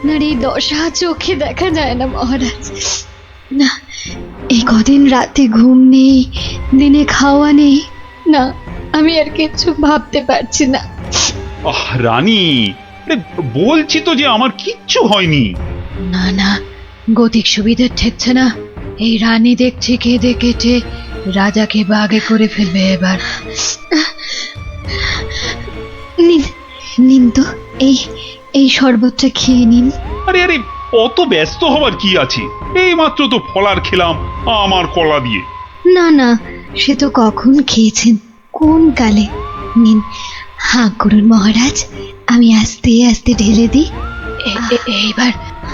আপনার এই দশা চোখে দেখা যায় না মহারাজ। না, এই কদিন রাতে ঘুম নেই, দিনে খাওয়া নেই, না আমি আর কিছু ভাবতে পারছি না। রানী, বলছি তো যে আমার কিচ্ছু হয়নি। না না, গতিক সুবিধে ঠেকছে না। এই রানী দেখছি কেঁদে কেটে রাজাকে বাগে করে ফেলবে এবার। নিন নিন তো, এই এই শরবতটা খেয়ে নিন। আরে আরে, অত ব্যস্ত হবার কি আছে? এই মাত্র তো ফলার খেলাম আমার কলা দিয়ে। না না, সে তো কখন খেয়েছেন, কোন কালে। নিন, হাঁ করুন মহারাজ, আমি আস্তে আস্তে ঢেলে দিই। এইবার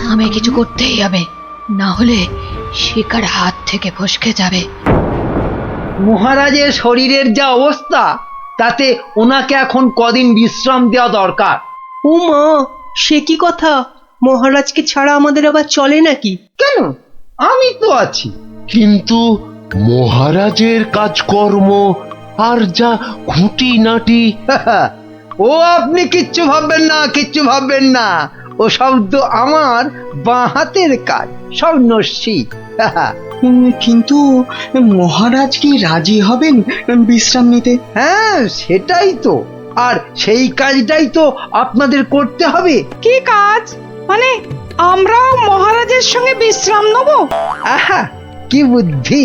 আমায় কিছু করতেই হবে, না হলে শিকার হাত থেকে ফসকে যাবে। মহারাজের শরীরের যা অবস্থা, তাতে ওনাকে এখন কদিন বিশ্রাম দেওয়া দরকার। ও মা, সে কি কথা? মহারাজকে ছাড়া আমাদের আবার চলে নাকি? কেন, আমি তো আছি। কিন্তু মহারাজের কাজকর্ম আর যা খুঁটিনাটি। ও আপনি কিচ্ছু ভাববেন না, কিচ্ছু ভাববেন না। ও সব তো আমার বাঁ হাতের কাজ, সব নস্যি। কিন্তু মহারাজ কি রাজি হবেন বিশ্রাম নিতে? হ্যাঁ, সেটাই তো। আর সেই কাজটাই তো আপনাদের করতে হবে। কি কাজ? মানে আমরাও মহারাজের সঙ্গে বিশ্রাম নেব? আহা, কি বুদ্ধি!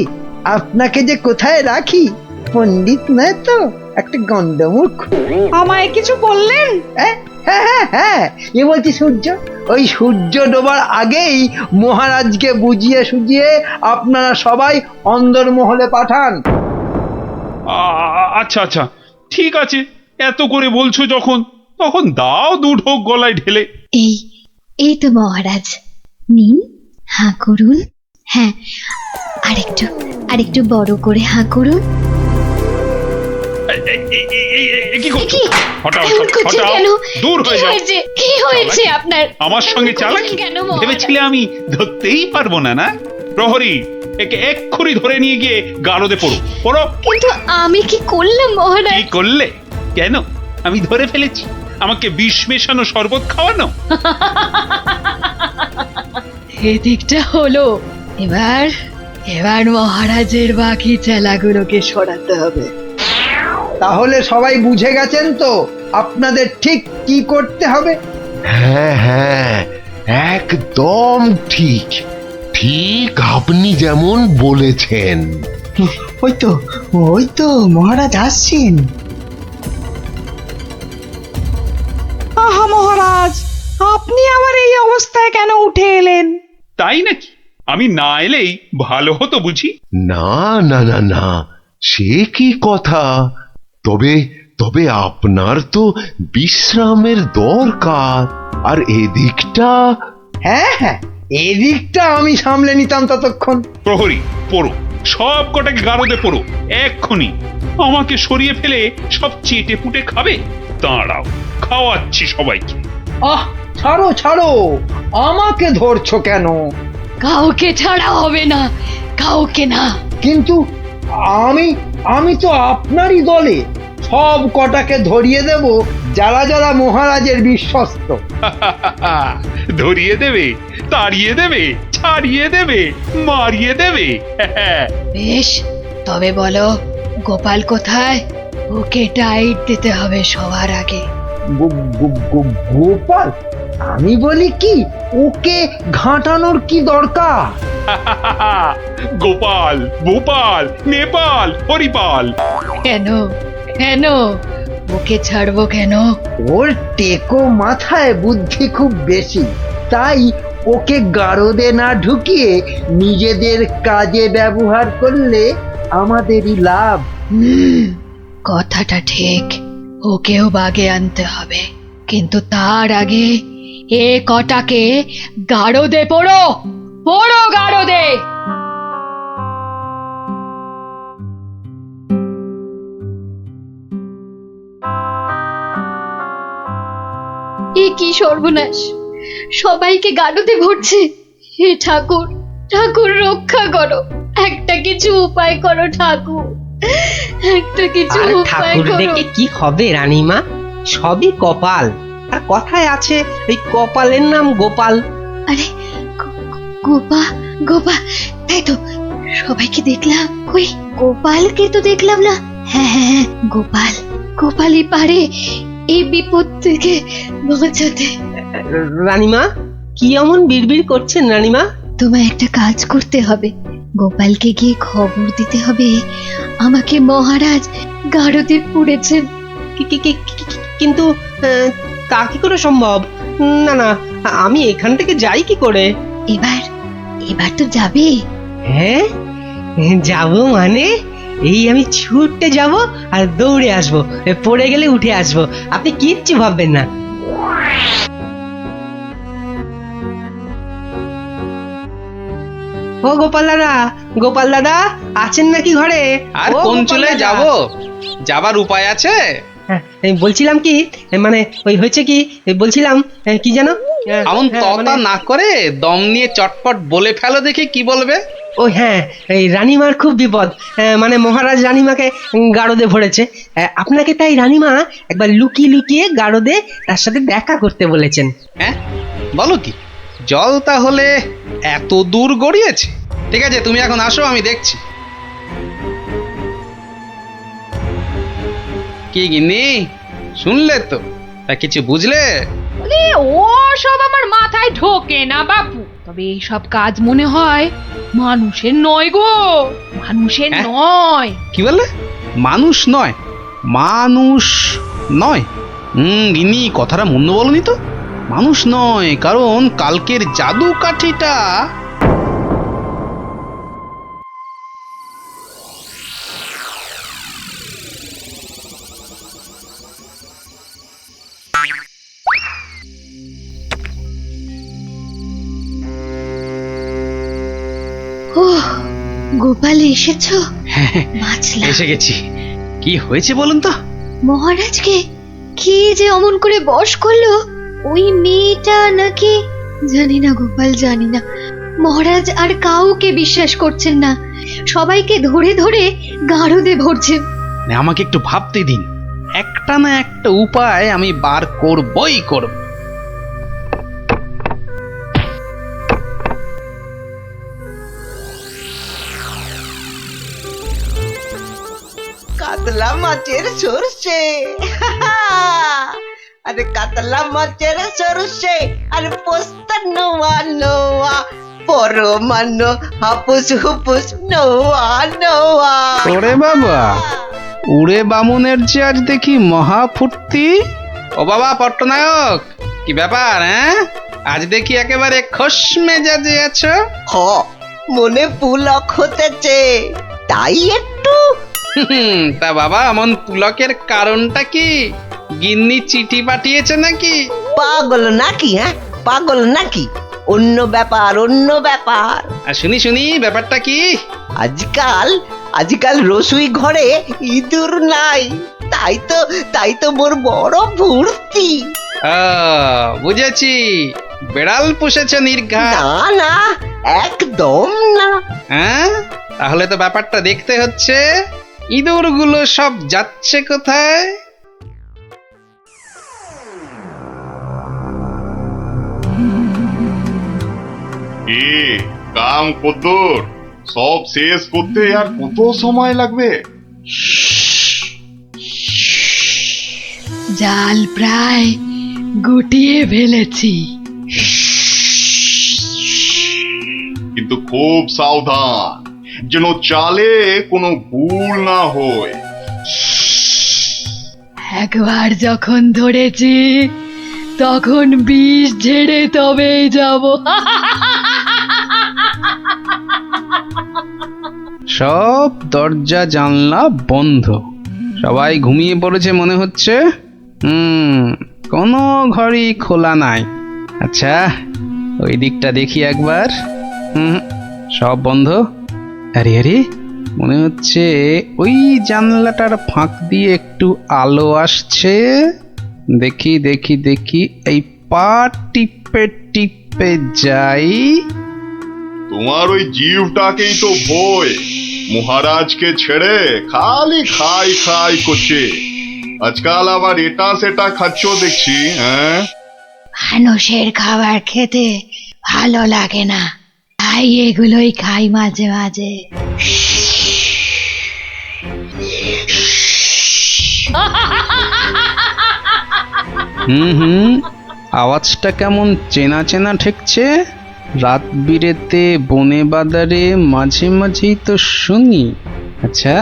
আপনাকে যে কোথায় রাখি, পণ্ডিত নয় তো, একটা গন্ডমূর্খ। আমায় কিছু বললেন? হ্যাঁ হ্যাঁ হ্যাঁ, এ বলছি সূর্য, ওই সূর্য ডোবার আগেই মহারাজকে বুঝিয়ে সুঝিয়ে আপনারা সবাই অন্দরমহলে পাঠান। আচ্ছা আচ্ছা, ঠিক আছে, এত করে বলছো যখন, তখন দাও দু ঢোক গলায় ঢেলে। এই এই তো মহারাজ, নিন, হাঁ করুন। হ্যাঁ, আরেকটু আরেকটু বড় করে হাঁ করুন। কি করছো? হটাও, এমন করছেন হটাও, কেন? দূর হয়ে যাও। কি হয়েছে আপনার? আমার সঙ্গে চালাকি কেন মহারাজ? ভেবেছিলে আমি ধরতেই পারবো না? না প্রহরী, একে এক্ষুনি ধরে নিয়ে গিয়ে গারদে পড়ো, পড়ো। কিন্তু আমি কি করলাম মহারাজ? কি করলে? কেন? আমি ধরে ফেলেছি, আমাকে বিষ মেশানো শরবত খাওয়ানো। এদিকটা হলো। এবার এবার মহারাজের বাকি চেলাগুলোকে সরাতে হবে। তাহলে সবাই বুঝে গেছেন তো আপনাদের ঠিক কি করতে হবে? হ্যাঁ হ্যাঁ, একদম ঠিক। ঠিক আপনি যেমন বলেছেন। ওই তো মহারাজ আসছেন। আহা মহারাজ, আপনি আবার এই অবস্থায় কেন উঠে এলেন? তাই নাকি? আমি না এলেই ভালো হতো বুঝি? না না না না, সে কি কথা। তবে তবে আপনার তো বিশ্রামের দরকার, আর এদিকটা। হ্যাঁ হ্যাঁ, এদিকটা আমি সামলে নিতাম ততক্ষণ। প্রহরী, পড়ো, সব কটাকে গারদে পড়ো এক্ষুনি। আমাকে সরিয়ে ফেলে সব চেটে পুটে খাবে? দাঁড়াও, খাওয়াচ্ছি সবাইকে। আহ, ছাড়ো ছাড়ো, আমাকে ধরছো কেন? কাউকে ছাড়া হবে না, কাউকে না। কিন্তু আমি আমি তো আপনারই দলে। সব কটাকে ধরিয়ে দেব, যারা যারা মহারাজের বিশ্বস্ত। ধরিয়ে দেবে, তাড়িয়ে দেবে, ছাড়িয়ে দেবে, মারিয়ে দেবে। বেশ, তবে বলো গোপাল কোথায়? ওকে টাইট দিতে হবে সবার আগে। গোপাল? আমি বলি কি, ওকে ঘাঁটানোর কি দরকার? গোপাল, ভূপাল, নেপাল, হরিপাল। কেন কেন ওকে ছাড়বো কেন? ওর টেকো মাথায় বুদ্ধি খুব বেশি, তাই ওকে গারদে না ঢুকিয়ে নিজেদের কাজে ব্যবহার করলে আমাদেরই লাভ। কথাটা ঠিক, ওকেও বাগে আনতে হবে, কিন্তু তার আগে এ কটাকে গারদে পড়ো, পড়ো গারদে। এ কি সর্বনাশ, সবাইকে গারদে ভরছে। হে ঠাকুর, ঠাকুর রক্ষা করো, একটা কিছু উপায় করো ঠাকুর, একটা কিছু আর উপায় ঠাকুর করো। দেখে কি হবে রানীমা? সবই কপাল। আর কথায় আছে এই কপালের নাম গোপাল। আরে গোপা গোপা, তাই তো, সবাইকে দেখলাম, কই গোপালকে তো দেখলাম না। হ্যাঁ হ্যাঁ হ্যাঁ, গোপাল, গোপালই পারে এই বিপদ থেকে বাঁচাতে। রানীমা, কি এমন বিড়বিড় করছেন রানীমা? তোমায় একটা কাজ করতে হবে, গোপালকে গিয়ে খবর দিতে হবে আমাকে মহারাজ গারদে পুড়েছেন। কিন্তু তা কি করে সম্ভব? না না, আমি এখান থেকে যাই কি করে? এবার এবার তো যাবে। হ্যাঁ, যাব মানে এই আমি ছুটতে যাব আর দৌড়ে আসব, পড়ে গেলে উঠে আসব, আপনি কিচ্ছু ভাববেন না। ও গোপাল দাদা, গোপাল দাদা আছেন নাকি ঘরে? আর ও কোন গোপাল চলে দাদা। যাব? যাবার উপায় আছে? হ্যাঁ, এই বলছিলাম কি, মানে ওই হয়েছে কি, এই বলছিলাম কি জানো, এমন হ্যাঁ, ততা মানে- না করে দম নিয়ে চটপট বলে ফেলো দেখি কি বলবে। ও হ্যাঁ, এই রানীমার খুব বিপদ, মানে মহারাজ রানীমাকে গারদে ভরেছে। আপনাকে তাই রানীমা একবার লুকিয়ে লুকিয়ে গারদে তার সাথে দেখা করতে বলেছেন। হ্যাঁ, বলো কি? জল তাহলে এত দূর গড়িয়েছে? ঠিক আছে, তুমি এখন আসো, আমি দেখছি। কি গিন্নি, শুনলে তো? তা কিছু বুঝলে? ও সব আমার মাথায় ঢোকে না বাপু, তবে এই সব কাজ মনে হয় মানুষের নয় গো, মানুষের হ্যাঁ? নয়। কি বললে? মানুষ নয়? মানুষ নয়? গিন্নি, কথাটা মন্দ বলনি তো। মানুষ নয়, কারণ কালকের জাদু কাঠিটা ও গোপাল, এসেছো? বাঁচলাম। এসে গেছি। কি হয়েছে বলুন তো? মহারাজকে কি যে অমন করে বশ করলো ওই মেয়েটা নাকি, জানি না গোপাল, জানি না। মহারাজ আর কাউকে বিশ্বাস করছেন না, সবাইকে ধরে ধরে গারদে ভরছেন। না, আমাকে একটু ভাবতে দিন, একটা না একটা উপায় আমি বার করবই করব। কাতলা মাছের সরষে, আরে কাতলা মাছের সরষে, আর পোস্তা নোয়া নোয়া, পরমান্ন হাপুস হুপুস নোয়া নোয়া। ওরে বাবা, উড়ে বামুনের যে আজ দেখি মহা ফুর্তি। ও বাবা পট্টনায়ক, কি ব্যাপার? হ্যাঁ, আজ দেখি একেবারে খোশ মেজাজে আছো। হ, মনে পুলক হতেছে, তাই একটু। তা বাবা, এমন পুলকের কারণটা কি? গিন্নি চিঠি পাঠিয়েছে নাকি? পাগল নাকি? হ্যাঁ, পাগল নাকি? অন্য ব্যাপার, অন্য ব্যাপার। আর শুনি শুনি, ব্যাপারটা কি? আজকাল রসুই ঘরে ইঁদুর নাই, তাই তো মোর বড় ফুর্তি। বুঝেছি, বেড়াল পুষেছে নির্ঘা। না না, একদম না। হ্যাঁ, তাহলে তো ব্যাপারটা দেখতে হচ্ছে। ইঁদুরগুলো সব যাচ্ছে কোথায়? কি কাম কদ্দুর, সব শেষ করতে আর কত সময় লাগবে? জাল প্রায় গুটিয়ে ফেলেছি। কিন্তু খুব সাবধান, যেন চালে কোনো ভুল না হয়। একবার যখন ধরেছি তখন বিষ ঝেড়ে তবেই যাব। সব দরজা জানলা বন্ধ, সবাই ঘুমিয়ে পড়েছে মনে হচ্ছে। কোনো ঘরই খোলা নাই। আচ্ছা, ওই দিকটা দেখি একবার। সব বন্ধ। আরে আরে, মনে হচ্ছে ওই জানলাটার ফাঁক দিয়ে একটু আলো আসছে। দেখি দেখি দেখি, এই পা টিপে টিপে যাই। তোমার ওই জীবটাকেই তো ভয়, মহারাজকে ছেড়ে খালি খাই খাই করছে। আজকাল আবার এটা সেটা খাচ্ছ দেখছি, হ্যাঁ? মানুষের খাবার খেতে ভালো লাগে না, তাই এগুলোই খাই মাঝে মাঝে। হুম, আওয়াজটা কেমন চেনা চেনা ঠেকছে। রাত বিরেতে বনে বাদারে মাঝে মাঝেই তো শুনি। আচ্ছা,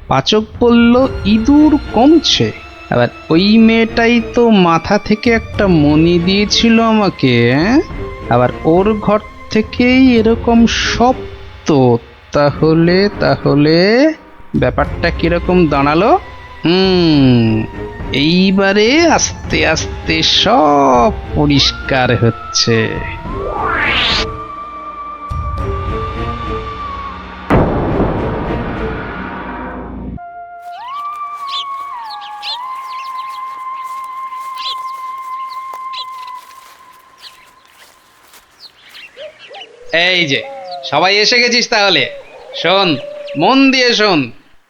পাচক বলল ইঁদুর কমছে, আবার ওই মেয়েটাই তো মাথা থেকে একটা মণি দিয়েছিল আমাকে, হ্যাঁ? আবার ওর ঘর থেকেই এরকম শব্দ। তাহলে তাহলে ব্যাপারটা কিরকম দাঁড়ালো? এইবারে আস্তে আস্তে সব পরিষ্কার হচ্ছে। এই যে সবাই এসে গেছিস, তাহলে শোন, মন দিয়ে শোন,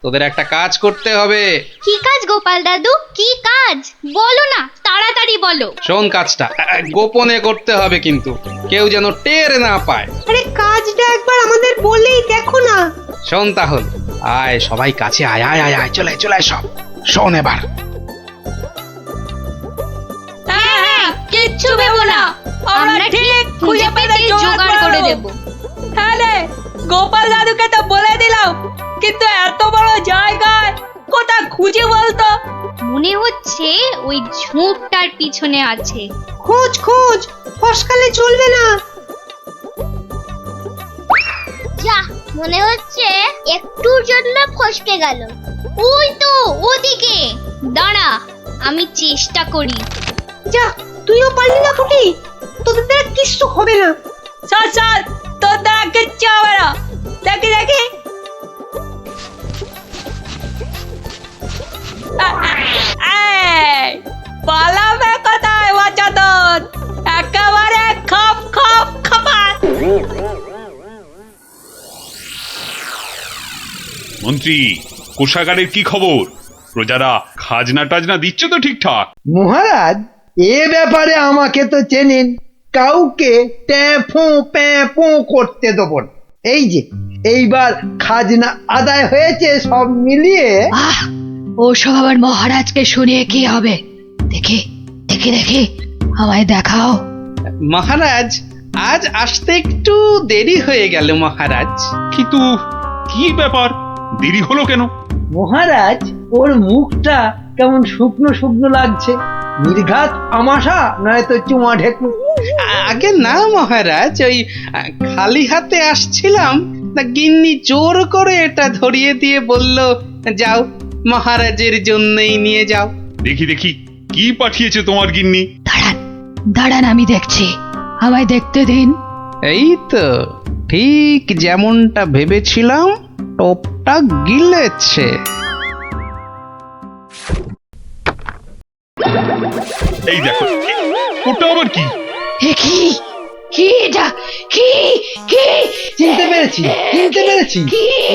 তোদের একটা কাজ করতে হবে। কি কাজ গোপাল দাদু, কি কাজ বলো না, তাড়াতাড়ি বলো। শোন, কাজটা গোপনে করতে হবে, কিন্তু কেউ যেন টের না পায়। আরে কাজটা একবার আমাদের বলেই দেখো না। শোন তাহলে, আয় সবাই কাছে আয়, আয় আয় আয়, চলে চলে আয় সব। শোন এবার, হ্যাঁ, কিচ্ছু ভেবো না, আমরা ঠিক খুঁজে পেতে জোগাড় করে দেব। হ্যাঁ রে, গোপাল দাদুকে তো বলে দিলাম, কিন্তু এত বড় জায়গায় কোথা খুঁজে বলতো? মনে হচ্ছে ওই ঝোপটার পিছনে আছে। খোঁজ খোঁজ, ফসকালে চলবে না। যা, মনে হচ্ছে একটুর জন্য ফসকে গেল। ওই তো ওদিকে, দাঁড়া আমি চেষ্টা করি। যা, তুইও পারলি না ফুটি, তোদের দ্বারা কিচ্ছু হবে না। চল চল, তোর দ্বারা কিচ্ছু হবে না। দেখি দেখি, পালাবে কোথায় বাচ্চাদের, একেবারে খপ খপ খপাত। মন্ত্রী, কোষাগারের কি খবর? প্রজারা খাজনা টাজনা দিচ্ছে তো ঠিকঠাক? মহারাজ, এ ব্যাপারে আমাকে তো চেনেন, কাউকে ট্যাফো প্যাফো করতে দেবো না। এই যে এইবার খাজনা আদায় হয়েছে সব মিলিয়ে। আহ, ওসব আবার মহারাজকে শুনিয়ে কি হবে? দেখি দেখি দেখি, আমায় দেখাও। মহারাজ আজ আসতে একটু দেরি হয়ে গেল মহারাজ। কিন্তু কি ব্যাপার, দেরি হলো কেন? মহারাজ, ওর মুখটা কেমন শুকনো শুকনো লাগছে, নির্ঘাত আমাশা নয়তো চুমা ঢেকু। আগে না মহারাজ, ওই খালি হাতে আসছিলাম, তা গিন্নি জোর করে এটা ধরিয়ে দিয়ে বলল, যাও মহারাজের জন্যই নিয়ে যাও। দেখি দেখি, কি পাঠিয়েছে তোমার গিন্নি? দাঁড়ান দাঁড়ান, আমি দেখছি, আমায় দেখতে দিন। এই তো ঠিক যেমনটা ভেবেছিলাম, টোপটা গিলেছে। এই দেখো, ওটা আবার কি? কি কি এটা, কি কি? চিনতে পেরেছি, চিনতে পেরেছি,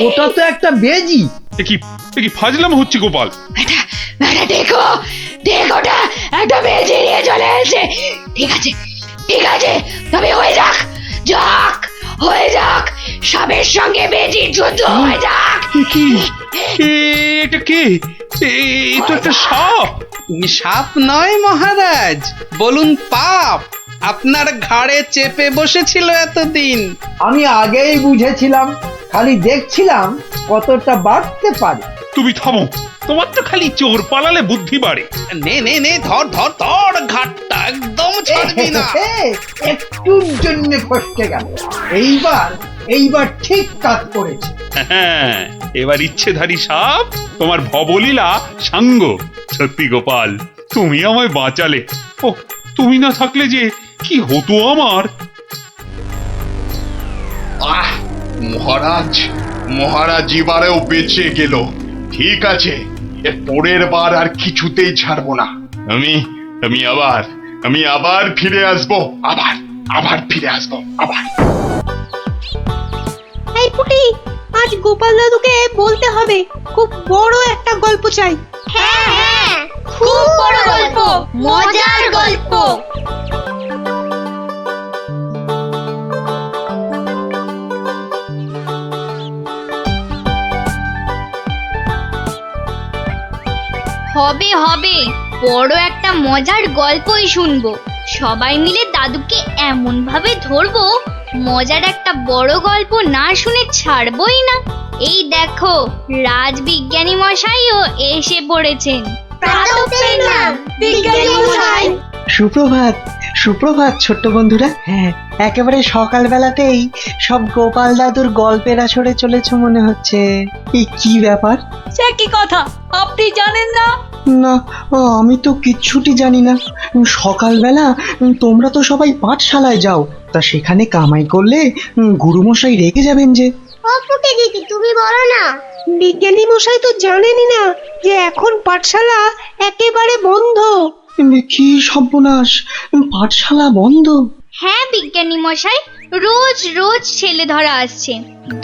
ওটা তো একটা বেজি। এ কি ফাজলাম হচ্ছে গোপাল? এটা এটা দেখো, দেখোটা একটা বেজে নিয়ে চলে এসেছে। ঠিক আছে ঠিক আছে, তবে হয়ে যাক, যাক হয়ে যাক, সাপের সঙ্গে বেজির যুদ্ধ হয়ে যাক। কি এটা কে? এটা একটা সাপ। সাপ নয় মহারাজ, বলুন পাপ, আপনার ঘাড়ে চেপে বসেছিল এতদিন। আমি আগেই বুঝেছিলাম, খালি দেখছিলাম কতটা বাড়তে পারে। তুমি থামো, তোমার তো খালি চোর পালালে বুদ্ধি বাড়ে। নে নে নে, ধর ধর ধর, ঘাটটা একদম ছাড়বি না। একটুর জন্য ফসকে গেল, এইবার ঠিক কাজ করেছে। হ্যাঁ, এবার ইচ্ছেধারী সাপ তোমার ভবলীলা সাঙ্গ। সত্যি গোপাল, তুমি আমায় বাঁচালে। ও, তুমি না থাকলে যে কি হতো আমার। আহ, মহারাজ, মহারাজ এবারেও বেঁচে গেল। ঠিক আছে, এর পরের বার আর কিছুতেই ছাড়বো না। আমি আবার ফিরে আসবো, আবার ফিরে আসবো, আবার। এই পুটি, আজ গোপাল দাদুকে বলতে হবে, খুব বড় একটা গল্প চাই। হ্যাঁ হ্যাঁ, খুব বড় গল্প, মজার গল্প। হবে হবে, বড় একটা মজার গল্পই শুনবো। সবাই মিলে দাদুকে এমন ভাবে ধরবো, মজার একটা বড় গল্প না শুনে ছাড়বই না। এই দেখো, রাজবিজ্ঞানী মশাইও এসে পড়েছেন। সুপ্রভাত, সুপ্রভাত ছোট্ট বন্ধুরা। হ্যাঁ, একেবারে সকালবেলাতেই সব গোপাল দাদুর গল্পের আসরে চলেছ মনে হচ্ছে। এই কি ব্যাপার? সে কি কথা, আপনি জানেন না? না, আমি তো কিচ্ছুটি জানি না। সকালবেলা তোমরা তো সবাই পাঠশালায় যাও, তা সেখানে কামাই করলে গুরুমশাই রেগে যাবেন যে। দিদি তুমি বলো না। বিজ্ঞানী মশাই তো জানেনই না যে এখন পাঠশালা একেবারে বন্ধ। কি সর্বনাশ, পাঠশালা বন্ধ? হ্যাঁ বিজ্ঞানী মশাই, রোজ রোজ ছেলে ধরা আসছে।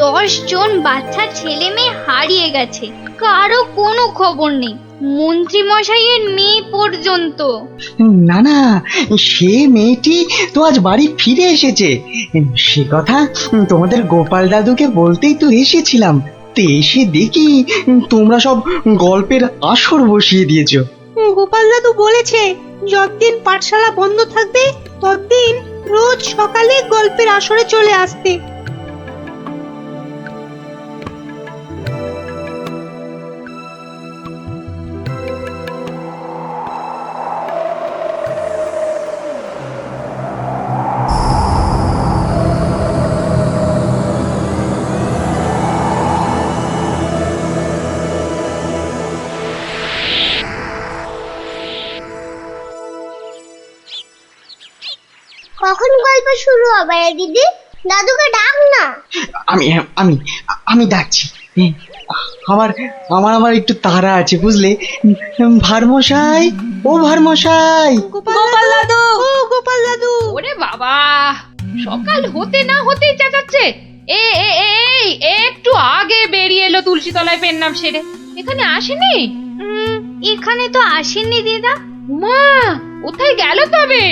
10 জন বাচ্চা ছেলে মেয়ে হারিয়ে গেছে, কারো কোনো খবর নেই, মন্ত্রী মশাইয়ের মেয়ে পর্যন্ত। না না, সে মেয়েটি তো আজ বাড়ি ফিরে এসেছে। সে কথা তোমাদের গোপাল দাদুকে বলতেই তো এসেছিলাম। তো এসে দেখি তোমরা সব গল্পের আসর বসিয়ে দিয়েছো। গোপাল দাদু বলেছে যতদিন পাঠশালা বন্ধ থাকবে ততদিন রোজ সকালে গল্পের আসরে চলে আসতে। কখন গল্প শুরু হবে রে দিদি? দাদুকে ডাক না। আমি আমি আমি ডাকছি। আমার আমার আমার একটু তাড়া আছে বুঝলে। ভারমশাই, ও ভারমশাই। গোপাল দাদু, ও গোপাল দাদু। ওরে বাবা, সকাল হতে না হতেই চেঁচাচ্ছে। এই একটু আগে বেরিয়ে এলো তুলসী তলায় পেন নাম সেরে, এখানে আসেনি? এখানে তো আসেননি দিদা। মা, কোথায় গেল তবে?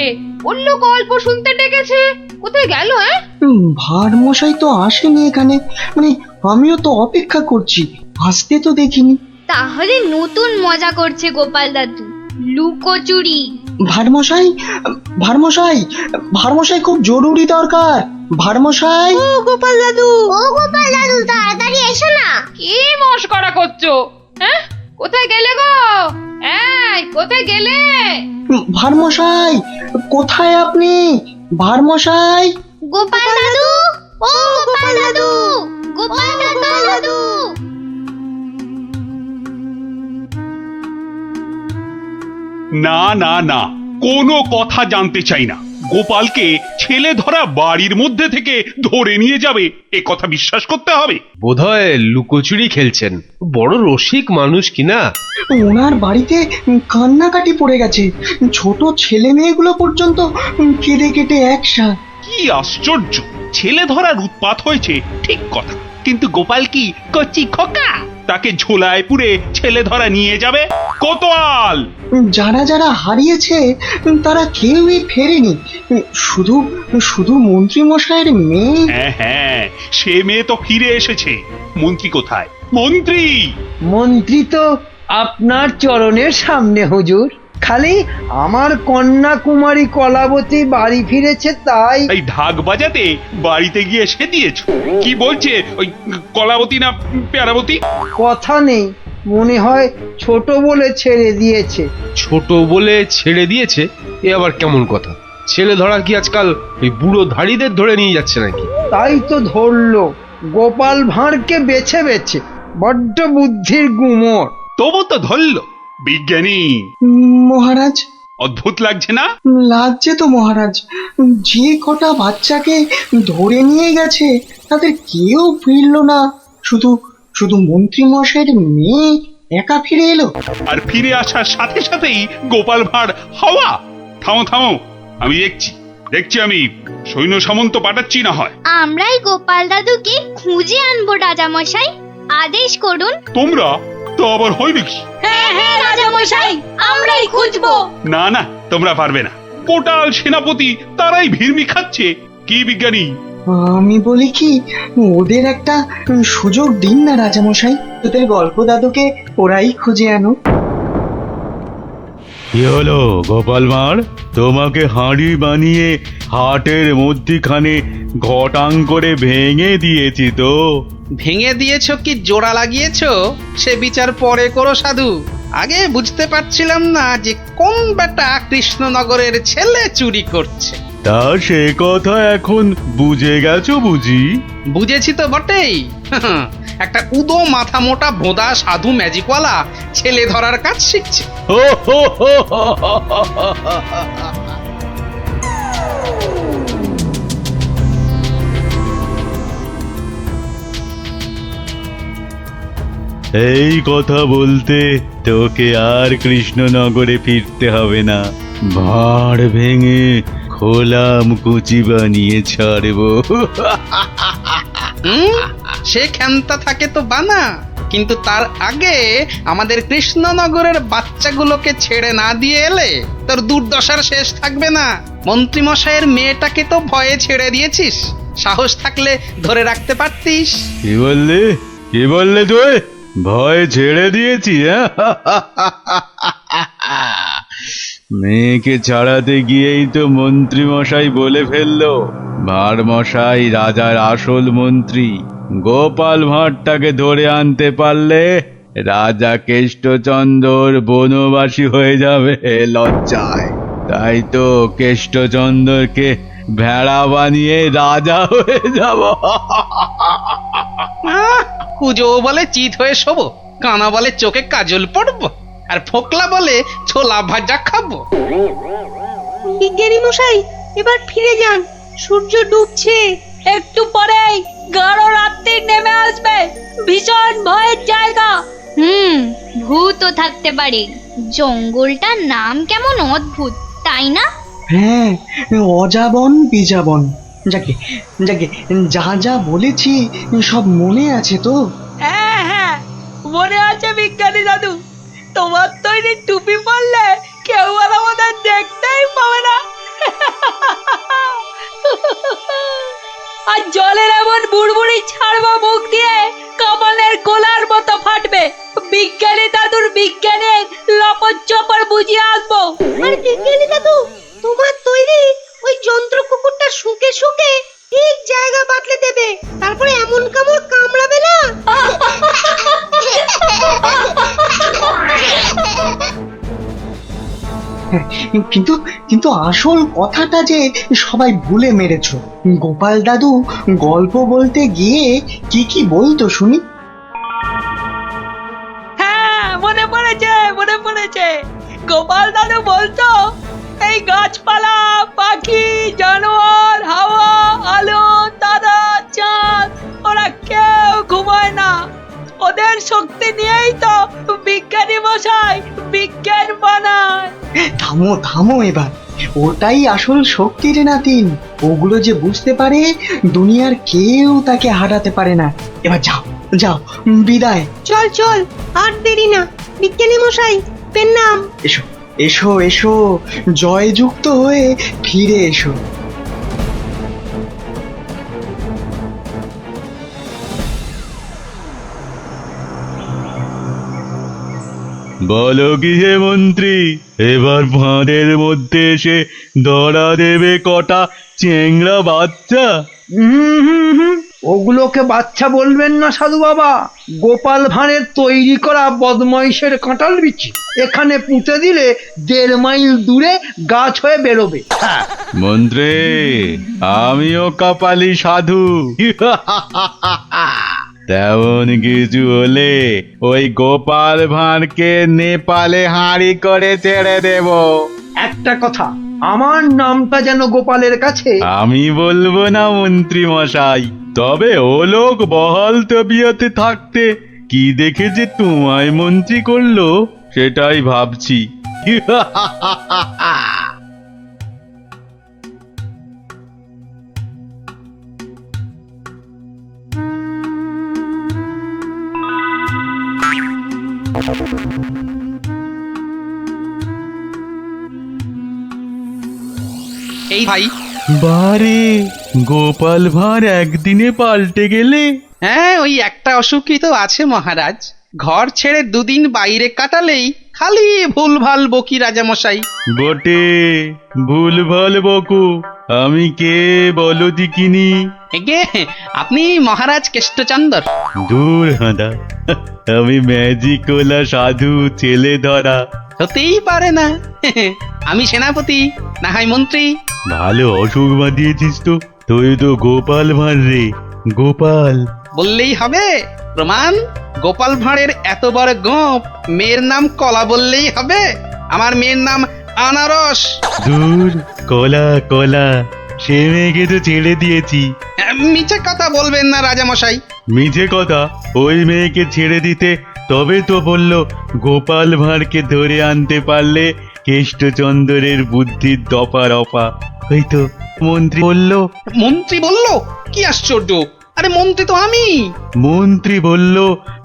বললো গল্প শুনতে ডেকেছে, কোথায় গেল? ভারমশাই তো আসেনি এখানে, মানে আমিও তো অপেক্ষা করছি, আসতে তো দেখিনি। তাহলে নতুন মজা করছে গোপাল দাদু, লুকোচুরি। ভারমশাই, ভারমশাই, ভারমশাই খুব জরুরি দরকার। ভারমশাই, ও গোপাল দাদু, ও গোপাল দাদু তাড়াতাড়ি এসো না। কি মস্করা করছো? হ্যাঁ, কোথায় গেলে গো? এই, কোথায় গেলে? ভারমশাই, কোথায় আপনি? ভারমশাই, গোপাল দাদু, ও গোপাল দাদু, গোপাল দাদু। না না না, কোনো কথা জানতে চাই না। গোপালকে ছেলে ধরা বাড়ির মধ্যে থেকে ধরে নিয়ে যাবে, এ কথা বিশ্বাস করতে হবে? বোধহয় লুকোচুরি খেলছেন, বড় রসিক মানুষ কিনা। ওনার বাড়িতে কান্নাকাটি পড়ে গেছে, ছোট ছেলে মেয়েগুলো পর্যন্ত কেঁদে কেটে একসা। কি আশ্চর্য, ছেলে ধরার উৎপাত হয়েছে ঠিক কথা, কিন্তু গোপাল কি কচি খোকা? তাকে ঝোলায় পুরে ছেলে ধরা নিয়ে যাবে? কোতোয়াল! যারা যারা হারিয়েছে তারা কেউই ফেরেনি, শুধু শুধু মন্ত্রী মশাইয়ের মেয়ে। হ্যাঁ হ্যাঁ, সে মেয়ে তো ফিরে এসেছে। মন্ত্রী কোথায়? মন্ত্রী! মন্ত্রী তো আপনার চরণের সামনে হুজুর। খালি আমার কন্যা কুমারী কলাবতী বাড়ি ফিরেছে তাই। এই ঢাক বাজাতে বাড়িতে গিয়ে সে দিয়েছো? কি বলছে ওই কলাবতী না পেয়ারাবতী? কথা নেই, মনে হয় ছোট বলে ছেড়ে দিয়েছে। ছোট বলে ছেড়ে দিয়েছে? এ আবার কেমন কথা? ছেলে ধরা কি আজকাল ওই বুড়ো ধাড়িদের ধরে নিয়ে যাচ্ছে নাকি? তাই তো ধরলো গোপাল ভাঁড়কে বেছে বেছে, বড্ড বুদ্ধির গুমর। তবু তো ধরলো। বিজ্ঞানী মহারাজ, অদ্ভুত লাগছে না? লাগছে তো মহারাজ। যে কটা বাচ্চাকে ধরে নিয়ে গেছে তাদের কেউ ফিরলো না, শুধু শুধু মন্ত্রী মশাইয়ের মেয়ে একা ফিরে এলো। আর ফিরে আসার সাথে সাথেই গোপাল ভাঁড় হাওয়া। থামো থামো, আমি দেখছি আমি সৈন্য সামন্ত পাঠাচ্ছি না হয়। আমরাই গোপাল দাদুকে খুঁজে আনবো রাজা মশাই, আদেশ করুন। তোমরা তো আবার হয় নাকি? হ্যাঁ হ্যাঁ রাজা মশাই, আমরাই খুঁজবো। না না, তোমরা পারবে না। পোটাল সেনাপতি তারাই ভিড়মি খাচ্ছে। কি বিজ্ঞানী? আমি বলি কি, ওদের একটা সুযোগ দিন না রাজামশাই, তোদের গল্প দাদুকে ওরাই খুঁজে আনো। কি হলো গোপাল ভাঁড়, তোমাকে হাঁড়ি বানিয়ে হাটের মধ্যিখানে ঘটাং করে ভেঙে দিয়েছি তো? ভেঙে দিয়েছো কি জোড়া লাগিয়েছো সে বিচার পরে করো সাধু। আগে বুঝতে পারছিলাম না যে কোন বেটা কৃষ্ণনগরের ছেলে চুরি করছে। তা সে কথা এখন বুঝে গেছো বুঝি? বুঝেছি তো বটেই। একটা উদো মাথা মোটা ভোঁদা সাধু ম্যাজিকওয়ালা ছেলে ধরার কাজ শিখছে। এই কথা বলতে তোকে আর কৃষ্ণনগরে ফিরতে হবে না। ভাঁড় ভেঙে খোলাম কুচি বানিয়ে ছাড়বো। সে ক্ষমতা থাকে তো বানা, কিন্তু তার আগে আমাদের কৃষ্ণনগরের বাচ্চাগুলোকে ছেড়ে না দিয়ে এলে তোর দুর্দশার শেষ থাকবে না। মন্ত্রী মশাইয়ের মেয়েটাকে তো ভয়ে ছেড়ে দিয়েছিস, সাহস থাকলে ধরে রাখতে পারতিস। কি বললে, কি বললে তুই? ভয় ছেড়ে দিয়েছি? মেয়েকে ছাড়াতে গিয়েই তো মন্ত্রী মশাই বলে ফেললো ভাঁড় মশাই রাজার আসল মন্ত্রী। গোপাল ভাঁড়টাকে ধরে আনতে পারলে রাজা কেষ্টচন্দ্র বনবাসী হয়ে যাবে লজ্জায়। তাই তো কেষ্টচন্দ্রকে ভেড়া বানিয়ে রাজা হয়ে যাব। কুজো বলে চিত হয়ে শোবো, কানা বলে চোখে কাজল পড়বো, আর ফোকলা বলে ছোলা ভাজা খাবো। বিজ্ঞানী মশাই, এবার ফিরে যান, সূর্য ডুবছে। একটু পরেই গাঢ় রাত্রি নেমে আসবে, ভীষণ ভয়ের জায়গা। ভূতও থাকতে পারে। জঙ্গলটার নাম কেমন অদ্ভুত, তাই না? হ্যাঁ, অজাবন বিজাবন। যাকে যাকে যা যা বলেছি সব মনে আছে তো? হ্যাঁ হ্যাঁ মনে আছে বিজ্ঞানী দাদু। তোমার তৈরি টুপি পরলে কেউ আর আমাদের দেখতেই পাবে না। আর জলের এমন বুড়বুড়ি ছাড়বো মুখ দিয়ে, কামানের গোলার মতো ফাটবে। বিজ্ঞানী দাদুর বিজ্ঞানে লপট চপর বুঝিয়ে আসবো। আর বিজ্ঞানী দাদু, তোমার তৈরি ওই যন্ত্র কুকুরটা শুকে শুকে ঠিক জায়গা বাতলে দেবে, তারপরে এমন কামড় কামড়াবে না। কিন্তু কিন্তু আসল কথাটা যে সবাই ভুলে মেরেছো। গোপাল দাদু গল্প বলতে গিয়ে কি কি বলতো শুনি? হ্যাঁ মনে পড়েছে, মনে পড়েছে। গোপাল দাদু বলতো এই গাছপালা, পাখি, জানোয়ার, হাওয়া, আলো, তারা, চাঁদ, ওরা কেউ ঘুমায় না। ওদের শক্তি নিয়েই তো বিজ্ঞানী মশাই বিজ্ঞান বানায়। থামো থামো এবার, ওটাই আসল শক্তির নাতিন। ওগুলো যে বুঝতে পারে দুনিয়ার কেউ তাকে হারাতে পারে না। এবার যাও যাও, বিদায়। চল চল, আর দেরি না। বিজ্ঞানী মশাই, পেন নাম। এসো এসো এসো, জয়যুক্ত হয়ে ফিরে এসো। বলো কি হে মন্ত্রী, এবার ভাঁড়ের মধ্যে এসে ধরা দেবে কটা চেংড়া বাচ্চা? ওগুলোকে বাচ্চা বলবেন না সাধু বাবা, গোপাল ভাঁড়ের তৈরি করা বদমাইশের কাঁঠাল বিচি। এখানে পুঁতে দিলে 1.5 মাইল দূরে গাছ হয়ে বেরোবে। মন্ত্রী, আমিও কপালি সাধু। তেমন কিছু হলে ওই গোপাল ভাঁড়কে নেপালে হাঁড়ি করে ছেড়ে দেব। একটা কথা, আমার নামটা যেন গোপালের কাছে। আমি বলবো না মন্ত্রী মশাই, তবে ও লোক বহাল তবিয়তে থাকতে কি দেখে যে তোমায় মন্ত্রী করলো সেটাই ভাবছি। এই ভাই, বারে গোপাল ভাঁড় একদিনে পাল্টে গেলে। হ্যাঁ ওই একটা অসুখই তো আছে মহারাজ। ঘর ছেড়ে দুদিন বাইরে কাটালেই খালি ভুলভাল বকি রাজামশাই। বটে, ভুলভাল বকো। আমি কে বলো দিকিনি? এগে আপনি মহারাজ কেষ্টচন্দর। দূর হাঁদা, আমি ম্যাজিকওয়ালা সাধু ছেলে ধরা। হতেই পারে না। আমি সেনাপতি, না হয় মন্ত্রী। ভালো অসুখ বাঁধিয়েছিস তো। তুই তো গোপাল ভাঁড় রে, গোপাল। বললেই হবে? প্রমাণ? গোপাল ভাঁড়ের এত বড় গোপ, মেয়ের নাম কলা বললেই হবে? আমার মেয়ের নাম আনারস। দূর, কলা কলা, সে মেয়েকে তো ছেড়ে দিয়েছি। মিছে কথা বলবেন না রাজামশাই। মিছে কথা? ওই মেয়েকে ছেড়ে দিতে তবে তো বলল গোপাল ভাঁড়কে ধরে আনতে পারলে কেষ্টচন্দ্রের বুদ্ধির দফা রফা। ওই তো মন্ত্রী বলল। মন্ত্রী বলল? কি আশ্চর্য! আরে মন্ত্রী তো আমি। মন্ত্রী বলল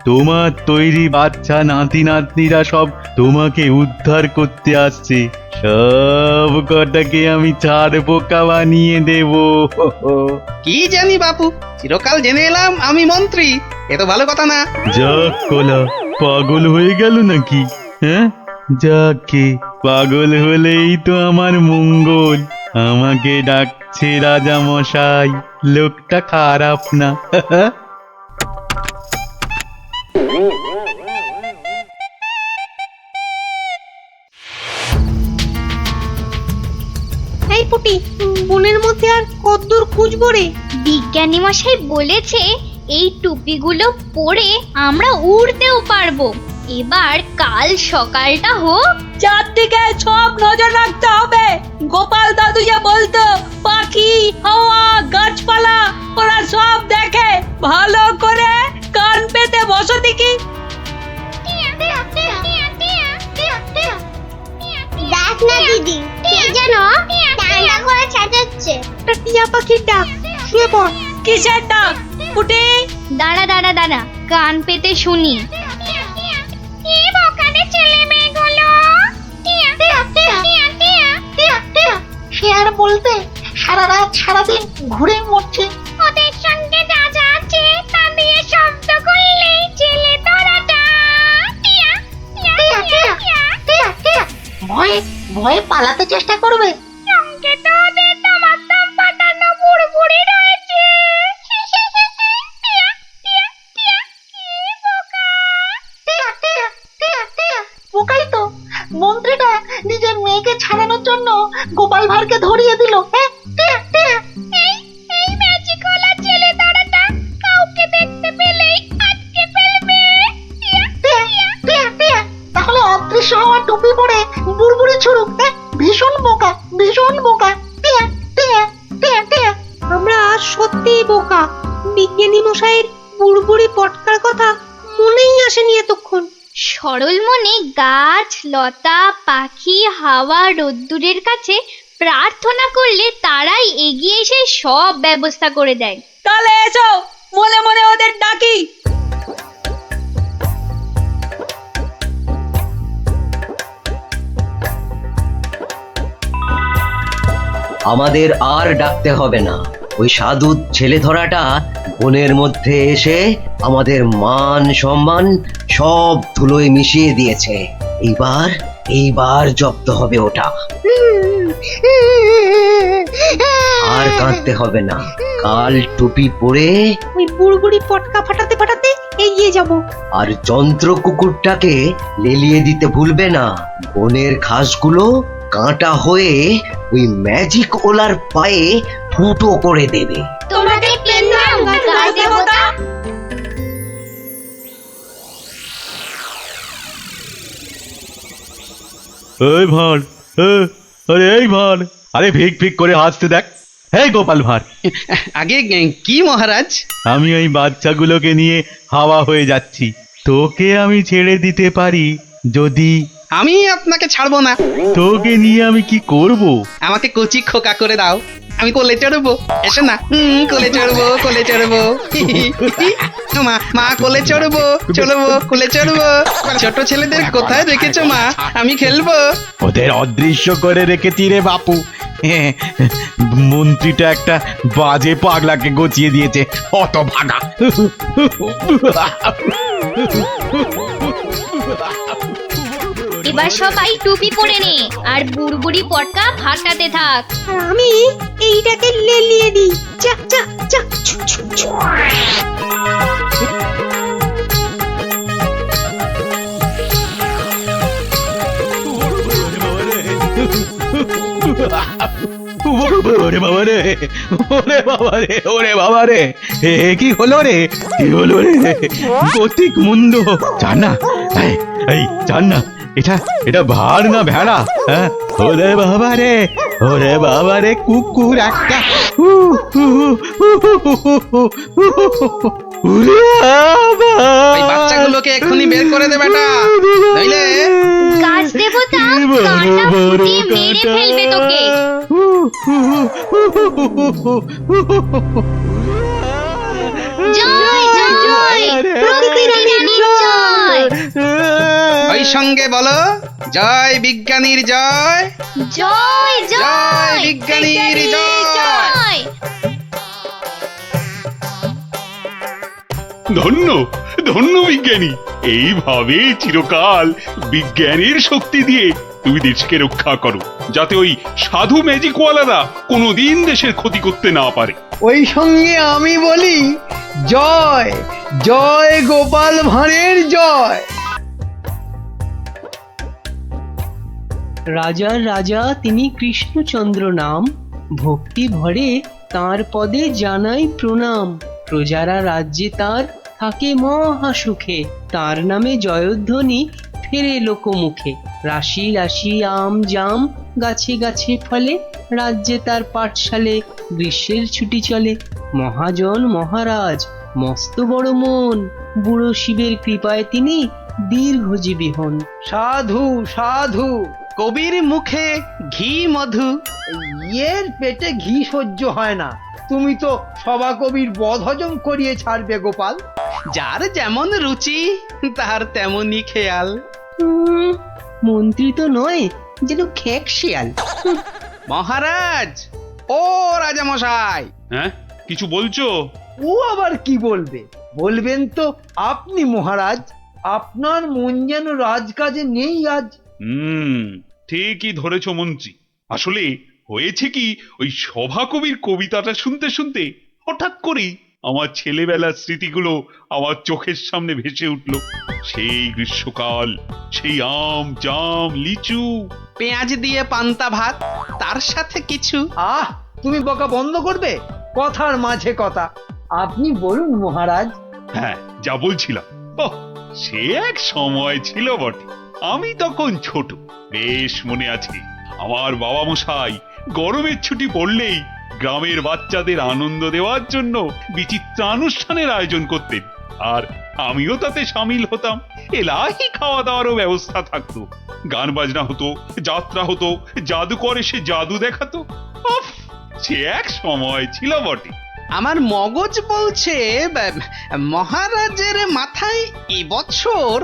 তোমার তৈরি বাচ্চা নাতি নাতনিরা সব তোমাকে উদ্ধার করতে আসছে, সব কটাকে আমি ছাড় পোকা বানিয়ে দেব। কি জানি বাপু, চিরকাল জেনে এলাম আমি মন্ত্রী। এ তো ভালো কথা না। যাক কলা, পাগল হয়ে গেল নাকি? হ্যাঁ, যাকে পাগল হলেই তো আমার মঙ্গল। আমাকে ডাকছে রাজা মশাই, লোকটা খারাপ না। এই পুটি, বনের মধ্যে আর কতদূর খুঁজবো রে? বিজ্ঞানী মশাই বলেছে এই টুপিগুলো পরে আমরা উড়তেও পারবো। এবার কাল সকালটা হোক, চারদিকে সব নজর রাখতে হবে। গোপাল দাদু যা বলতো, পাখি, হাওয়া, গাছপালা ওরা সব দেখে। ভালো করে কান পেতে বসো দেখি। দেখ না দিদি, কে যেন টানা করে চেঁচাচ্ছে। টিয়া পাখির ডাক। শুয়ে পড়। কিসের ডাক? পুটি, দাঁড়া দাঁড়া দাঁড়া, কান পেতে শুনি। সে আর বলতে, সারা রাত সারাদিন ঘুরে মরছে। ওদের সঙ্গে যা যা আছে তা দিয়ে শব্দ করলেই জেলে ধরাটা। ভয়ে ভয়ে পালাতে চেষ্টা করবে। সঙ্গে তো ওদের দমাদম পাঠানো বুড়বুড়ি রয়েছে। পোকাই তো। মন্ত্রীটা নিজের মেয়েকে ছাড়ানোর জন্য গোপাল ভাঁড়কে ধরিয়ে দিল। এই ম্যাজিকওয়ালা জেলে ধরাটা কাউকে দেখতে পেলেই আটকে ফেলবে। তাহলে অদৃশ্য হওয়া টুপি পরে বুড়বুড়ি ছুড়ুক। ভীষণ বোকা, ভীষণ বোকা। আমরা সত্যিই বোকা। বিজ্ঞানী মশাইয়ের বুড়বুড়ি পটকার কথা মনেই আসেনি এতক্ষণ। সরল মনে গাছ, লতা, পাখি, হাওয়া, রোদ্দুরের কাছে প্রার্থনা করলে তারাই এগিয়ে এসে সব ব্যবস্থা করে দেয়। তাহলে এসো, মনে মনে ওদের ডাকি। আমাদের আর ডাকতে হবে না। ওই সাধু ছেলে ধরাটা বনের মধ্যে এসে আমাদের মান সম্মান সব ধুলোয় মিশিয়ে দিয়েছে। এইবার জব্দ হবে ওটা। আর কাঁদতে হবে না। কাল টুপি পরে ওই বুড়বুড়ি পটকা ফাটাতে ফাটাতে এগিয়ে যাব। আর যন্ত্র কুকুরটাকে লেলিয়ে দিতে ভুলবে না। বনের ঘাসগুলো কাঁটা হয়ে ওই ম্যাজিক ওলার পায়ে ফুটো করে দেবে। তোমাদের প্রণাম গাছ দেবতা। এই ভাঁড়, আরে এই ভাঁড়, আরে ফিক ফিক করে হাসতে দেখ। এই গোপাল ভাঁড়। আগে কি মহারাজ? আমি এই বাচ্চাগুলোকে নিয়ে হাওয়া হয়ে যাচ্ছি। তোকে আমি ছেড়ে দিতে পারি যদি। আমি আপনাকে ছাড়বো না। তোকে নিয়ে আমি কি করব? আমাকে কচি খোকা করে দাও। আমি কোলে চড়বো, এসো না। কোলে চড়বো, কোলে চড়বো। মা, মা কোলে চড়বো, চড়বো, কোলে চড়বো। ছোট ছেলেদের কোথায় রেখেছো মা? আমি খেলবো। ওদের অদৃশ্য করে রেখেছি রে বাপু। মন্ত্রীটা একটা বাজে পাগলাকে গচিয়ে দিয়েছে, অত ভাগা। এবার সবাই টুপি পরে নে আর বুড়বুড়ি পটকা ফাটাতে থাক। আর আমি এইটাকে লেলিয়ে দিই। যা যা যা। ছু, ছু, ছু। ওরে বাবা রে, ওরে বাবা রে, ওরে বাবা রে, কি হলো রে, কি হলো রে? গতিক মুন্ড, জান না, এই জান না, এটা ভার না ভেড়া? হ্যাঁ, ওরে বাবা রে, ওরে বাবা রে, কুকুর একটা। এই বাচ্চাগুলোকে এক্ষুনি বের করে দে বেটা, নইলে গাছ দেবতা কাঁটা ফুটিয়ে মেরে ফেলবে তোকে। জয় জয় প্রকৃতির জয়। ওই সঙ্গে বলো, জয় বিজ্ঞানীর জয়, জয় জয় বিজ্ঞানীর জয়। ধন্য ধন্য বিজ্ঞানী, এইভাবে চিরকাল বিজ্ঞানের শক্তি দিয়ে তুমি দেশকে রক্ষা করো, যাতে ওই সাধু ম্যাজিকওয়ালারা কোনোদিন দেশের ক্ষতি করতে না পারে। ওই সঙ্গে আমি বলি, জয় জয় গোপাল ভাঁড়ের জয়। রাজার রাজা তিনি কৃষ্ণচন্দ্র নাম, ভক্তি ভরে তাঁর পদে জানাই প্রণাম। প্রজারা রাজ্যে তার থাকে মহা সুখে, তার নামে জয়ধ্বনি ফেরে লোকমুখে। রাশি রাশি আম জাম গাছে গাছে ফলে, রাজ্যে তার পাঠশালে গ্রীষ্মের ছুটি চলে। মহাজন মহারাজ মস্ত বড় মন, বুড়ো শিবের কৃপায় তিনি দীর্ঘজীবী হন। সাধু সাধু, কবির মুখে ঘি মধু। এর পেটে ঘি সহ্য হয় না, তুমি তো সভা কবির বদ হজম করিয়ে ছাড়বে গোপাল। যার যেমন রুচি তার তেমনই খেয়াল। মন্ত্রী তো নয়, যেন খেক শিয়াল। মহারাজ, ও রাজা মশাই। হ্যাঁ, কিছু বলছো? ও আবার কি বলবে? বলবেন তো আপনি মহারাজ, আপনার মন যেন রাজকাজে নেই আজ। ঠিকই ধরেছ মন্ত্রী। আসলে হয়েছে কি, ওই সভাকবির কবিতাটা শুনতে শুনতে হঠাৎ করেই আমার ছেলেবেলার স্মৃতিগুলো আমার চোখের সামনে ভেসে উঠল। সেই গ্রীষ্মকাল, সেই আম জাম লিচু, পেঁয়াজ দিয়ে পান্তা ভাত, তার সাথে কিছু। তুমি বকা বন্ধ করবে? কথার মাঝে কথা, আপনি বলুন মহারাজ। হ্যাঁ, যা বলছিলাম, সে এক সময় ছিল বটে। আমি তখন ছোট, বেশ মনে আছে। আমার বাবা মশাই গরমের ছুটি পড়লেই গ্রামের বাচ্চাদের আনন্দ দেওয়ার জন্য বিচিত্রানুষ্ঠানের আয়োজন করতেন, আর আমিও তাতে সামিল হতাম। এলাহি খাওয়া দাওয়ারও ব্যবস্থা থাকতো, গান বাজনা হতো, যাত্রা হতো, জাদুকর এসে জাদু দেখাতো। সে এক সময় ছিল বটে। আমার মগজ বলছে মহারাজের মাথায় এবছর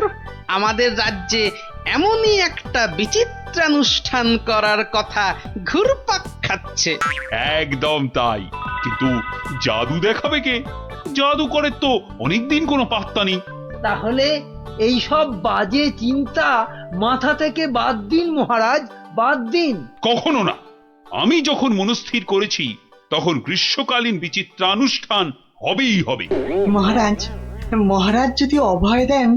আমাদের রাজ্যে এমনই একটা বিচিত্রানুষ্ঠান করার কথা ঘুরপাক খাচ্ছে। একদম তাই, কিন্তু জাদু দেখাবে কে? জাদুকরের তো অনেকদিন কোনো পাত্তা নেই। তাহলে এই সব বাজে চিন্তা মাথা থেকে বাদ দিন মহারাজ, বাদ দিন। কখনো না। আমি যখন মনস্থির করেছি, তখন গ্রীষ্মকালীন বিচিত্রানুষ্ঠান হবেই হবে। মহারাজ, মহারাজ যদি অভয় দেন,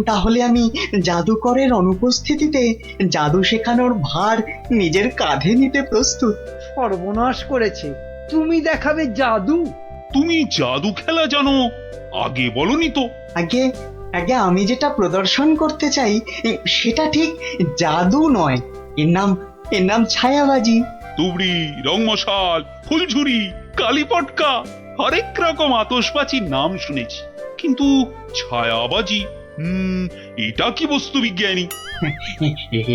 তাহলে আমি জাদুকরের অনুপস্থিতিতে জাদু শেখানোর ভার নিজের কাঁধে নিতে প্রস্তুত। সর্বনাশ করেছে, তুমি দেখাবে জাদু? তুমি জাদু খেলা জানো? আগে বলনি তো। আগে আমি যেটা প্রদর্শন করতে চাই সেটা ঠিক জাদু নয়, এর নাম ছায়াবাজি। তুবড়ি, রংমশাল, ফুলঝুরি, কালীপটকা, হরেক রকম আতশবাজির নাম শুনেছি, কিন্তু ছায়াবাজি, এটা কি বস্তু বিজ্ঞানী?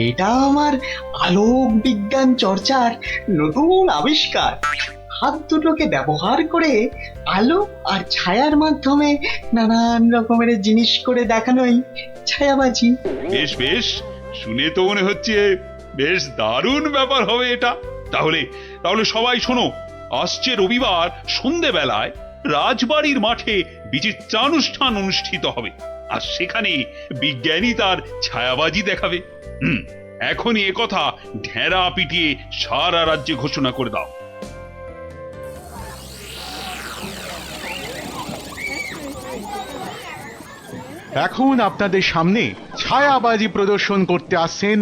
এটা আমার আলোক বিজ্ঞান চর্চার নতুন আবিষ্কার। হাত দুটোকে ব্যবহার করে আলো আর ছায়ার মাধ্যমে নানান রকমের জিনিস করে দেখানোই ছায়াবাজি। বেশ বেশ, শুনে তো মনে হচ্ছে বেশ দারুণ ব্যাপার হবে এটা। তাহলে তাহলে সবাই শোনো, আসছে রবিবার সন্ধেবেলায় রাজবাড়ির মাঠে বিচিত্রানুষ্ঠান অনুষ্ঠিত হবে, আর সেখানে বিজ্ঞানী তার ছায়াবাজি দেখাবে। এখনই এ কথা ঢেরা পিটিয়ে সারা রাজ্যে ঘোষণা করে দাও। এখন আপনাদের সামনে ছায়াবাজি প্রদর্শন করতে আসছেন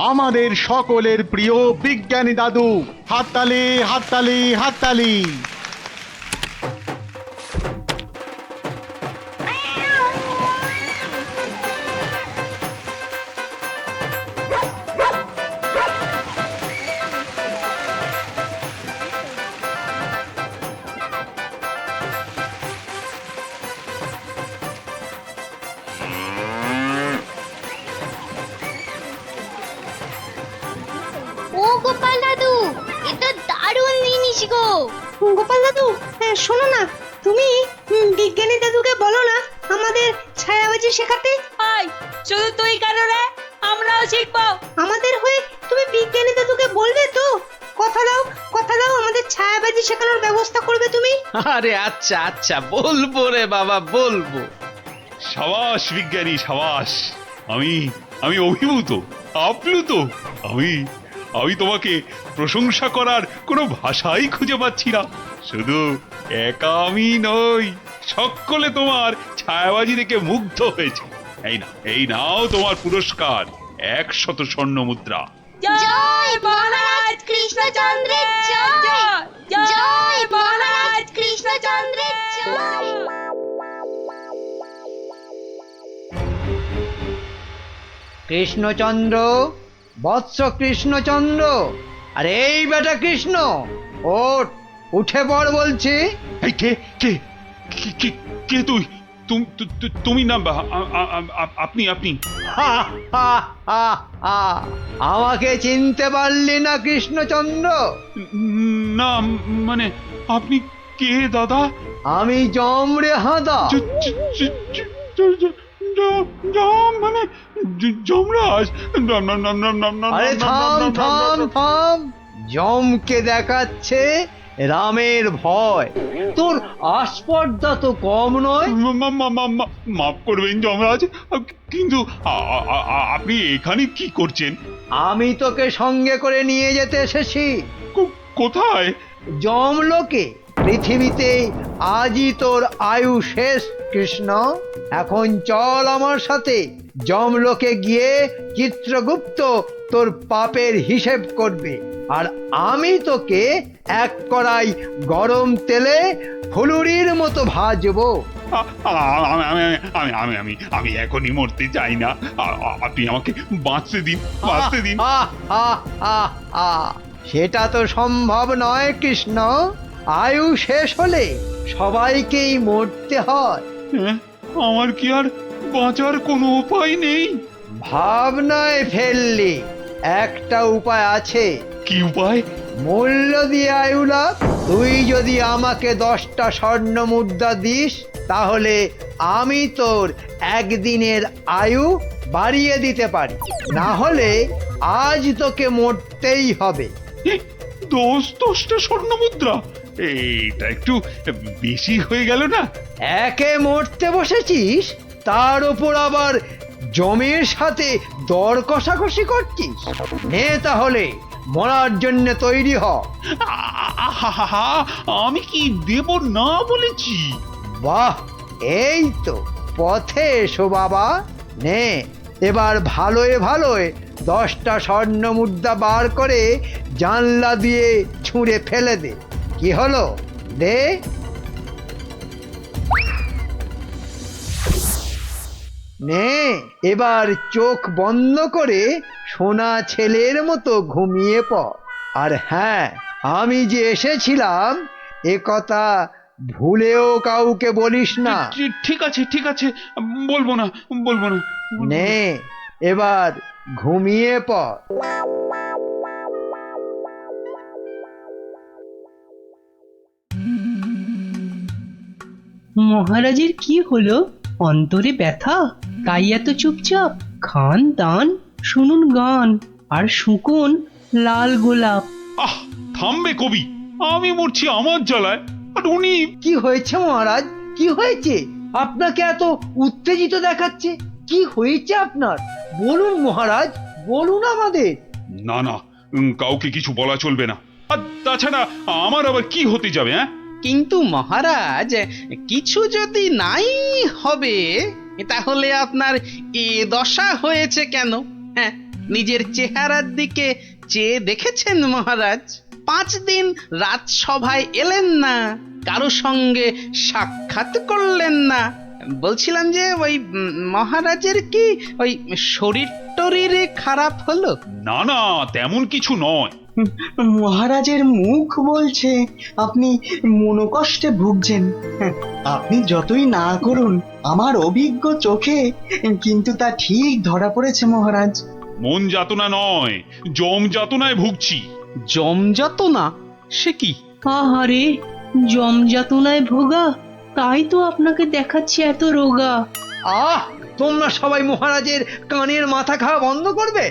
আমাদের সকলের প্রিয় বিজ্ঞানী দাদু। হাততালি হাততালি হাততালি। ও গোপাল দাদু, এটা দারুণ জিনিস গো। গোপাল দাদু, শোনো না, তুমি বিজ্ঞানী দাদুকে বলো না আমাদের ছায়াবাজি শেখাতে। আয়, শুধু তুই কেন রে? আমরাও শিখবো। আমাদের হয়ে তুমি বিজ্ঞানী দাদুকে বলবে তো? কথা দাও, কথা দাও, আমাদের ছায়াবাজি শেখানোর ব্যবস্থা করবে তুমি। আরে আচ্ছা আচ্ছা, বলবো রে বাবা, বলবো। সাবাস বিজ্ঞানী সাবাস। আমি আমি অভিভূত, আপ্লুত। আমি তোমাকে প্রশংসা করার কোনো ভাষাই খুঁজে পাচ্ছি না। শুধু একা আমি নই, সকলে তোমার ছায়াবাজি দেখে মুগ্ধ হয়েছে। এই নাও তোমার পুরস্কার, 100 স্বর্ণ মুদ্রা। জয় মহারাজ কৃষ্ণচন্দ্রের জয়, জয় মহারাজ কৃষ্ণচন্দ্রের জয়। কৃষ্ণচন্দ্র, বৎস কৃষ্ণচন্দ্র, আরে এই বেটা কৃষ্ণ, ওঠ, উঠে পড় বলছি। এই কে কে কে কে তুই? তুমি না, আপনি আপনি আমাকে চিনতে পারলি না কৃষ্ণচন্দ্র? না, মানে আপনি কে দাদা? আমি যম রে হাঁদা। মানে যমরাজ? আরে থাম থাম থাম, যমকে দেখাচ্ছে রামের ভয়, তোর আস্পর্ধা তো কম নয়। মাফ করবেন যমরাজ, কিন্তু আপনি এখানে কি করছেন? আমি তোকে সঙ্গে করে নিয়ে যেতে এসেছি। কোথায়? যমলোকে। পৃথিবীতে আজই তোর আয়ু শেষ কৃষ্ণ। এখন চল আমার সাথে, যমলোকে গিয়ে চিত্রগুপ্ত তোর পাপের হিসেব করবে, আর আমি তোকে এক কড়াই গরম তেলে ফুলুরির মতো ভাজবো। আমি এখনই মরতে চাই না, আপনি আমাকে বাঁচতে দিন, বাঁচতে দিন। সেটা তো সম্ভব নয় কৃষ্ণ, আয়ু শেষ হলে সবাইকেই মরতে হয়। আমার কি আর বাঁচার কোনো উপায় নেই? ভাবনায় ফেললি, একটা উপায় আছে। কি উপায়? মূল্য দিয়ে আয়ু লাভ। তুই যদি আমাকে 10টা স্বর্ণ মুদ্রা দিস, তাহলে আমি তোর একদিনের আয়ু বাড়িয়ে দিতে পারি, না হলে আজ তোকে মরতেই হবে। 10টা স্বর্ণ মুদ্রা? এটা একটু বেশি হয়ে গেল না? একে মরতে বসেছিস, তার উপর আবার জমির সাথে দর কষাকষি করছিস। নে তাহলে, মরার জন্য তৈরি হ। আমি কি দেব না বলেছি? বাহ, এই তো পথে এসো বাবা। নে, এবার ভালোয় ভালোয় 10টা স্বর্ণ মুদ্রা বার করে জানলা দিয়ে ছুঁড়ে ফেলে দে। কি হলো, দে। নে, এবার চোখ বন্ধ করে সোনা ছেলের মতো ঘুমিয়ে পড়। আর হ্যাঁ, আমি যে এসেছিলাম এ কথা ভুলেও কাউকে বলিস না। ঠিক আছে ঠিক আছে, বলবো না বলবো না। নে, এবার ঘুমিয়ে পড়। মহারাজের কি হলো? অন্তরে ব্যথা, তাই এত চুপচাপ? খান দান, শুনুন গান, আর শুকুন লাল গোলাপ। আহ, থামবে কবি, আমি মরছি আমার জ্বালায়, আর উনি। কি হয়েছে মহারাজ? কি হয়েছে? আপনাকে এত উত্তেজিত দেখাচ্ছে, কি হয়েছে আপনার? বলুন মহারাজ, বলুন আমাদের। না না, কাউকে কিছু বলা চলবে না। আর তাছাড়া আমার আবার কি হতে যাবে? হ্যাঁ, কিন্তু মহারাজ, কিছু যদি নাই হবে তাহলে আপনার এ দশা হয়েছে কেন? হ্যাঁ, নিজের চেহারার দিকে চেয়ে দেখেছেন মহারাজ? 5 দিন রাজসভায় এলেন না, কারো সঙ্গে সাক্ষাৎ করলেন না। বলছিলাম যে ওই মহারাজের কি ওই শরীর টরীর খারাপ হলো? না না, তেমন কিছু নয়। মহারাজের মুখ বলছে আপনি মনোকষ্টে ভুগছেন। আপনি যতই না করুন, আমার অভিজ্ঞ চোখে কিন্তু তা ঠিক ধরা পড়েছে মহারাজ। মন যাতনা নয়, জম যাতনায় ভুগছি। জম যাতনা? সে কি? আহারে, জমযাতনায় ভোগা, তাই তো আপনাকে দেখাচ্ছি এত রোগা। আহ, তোমরা সবাই মহারাজের কানের মাথা খাওয়া বন্ধ করবে?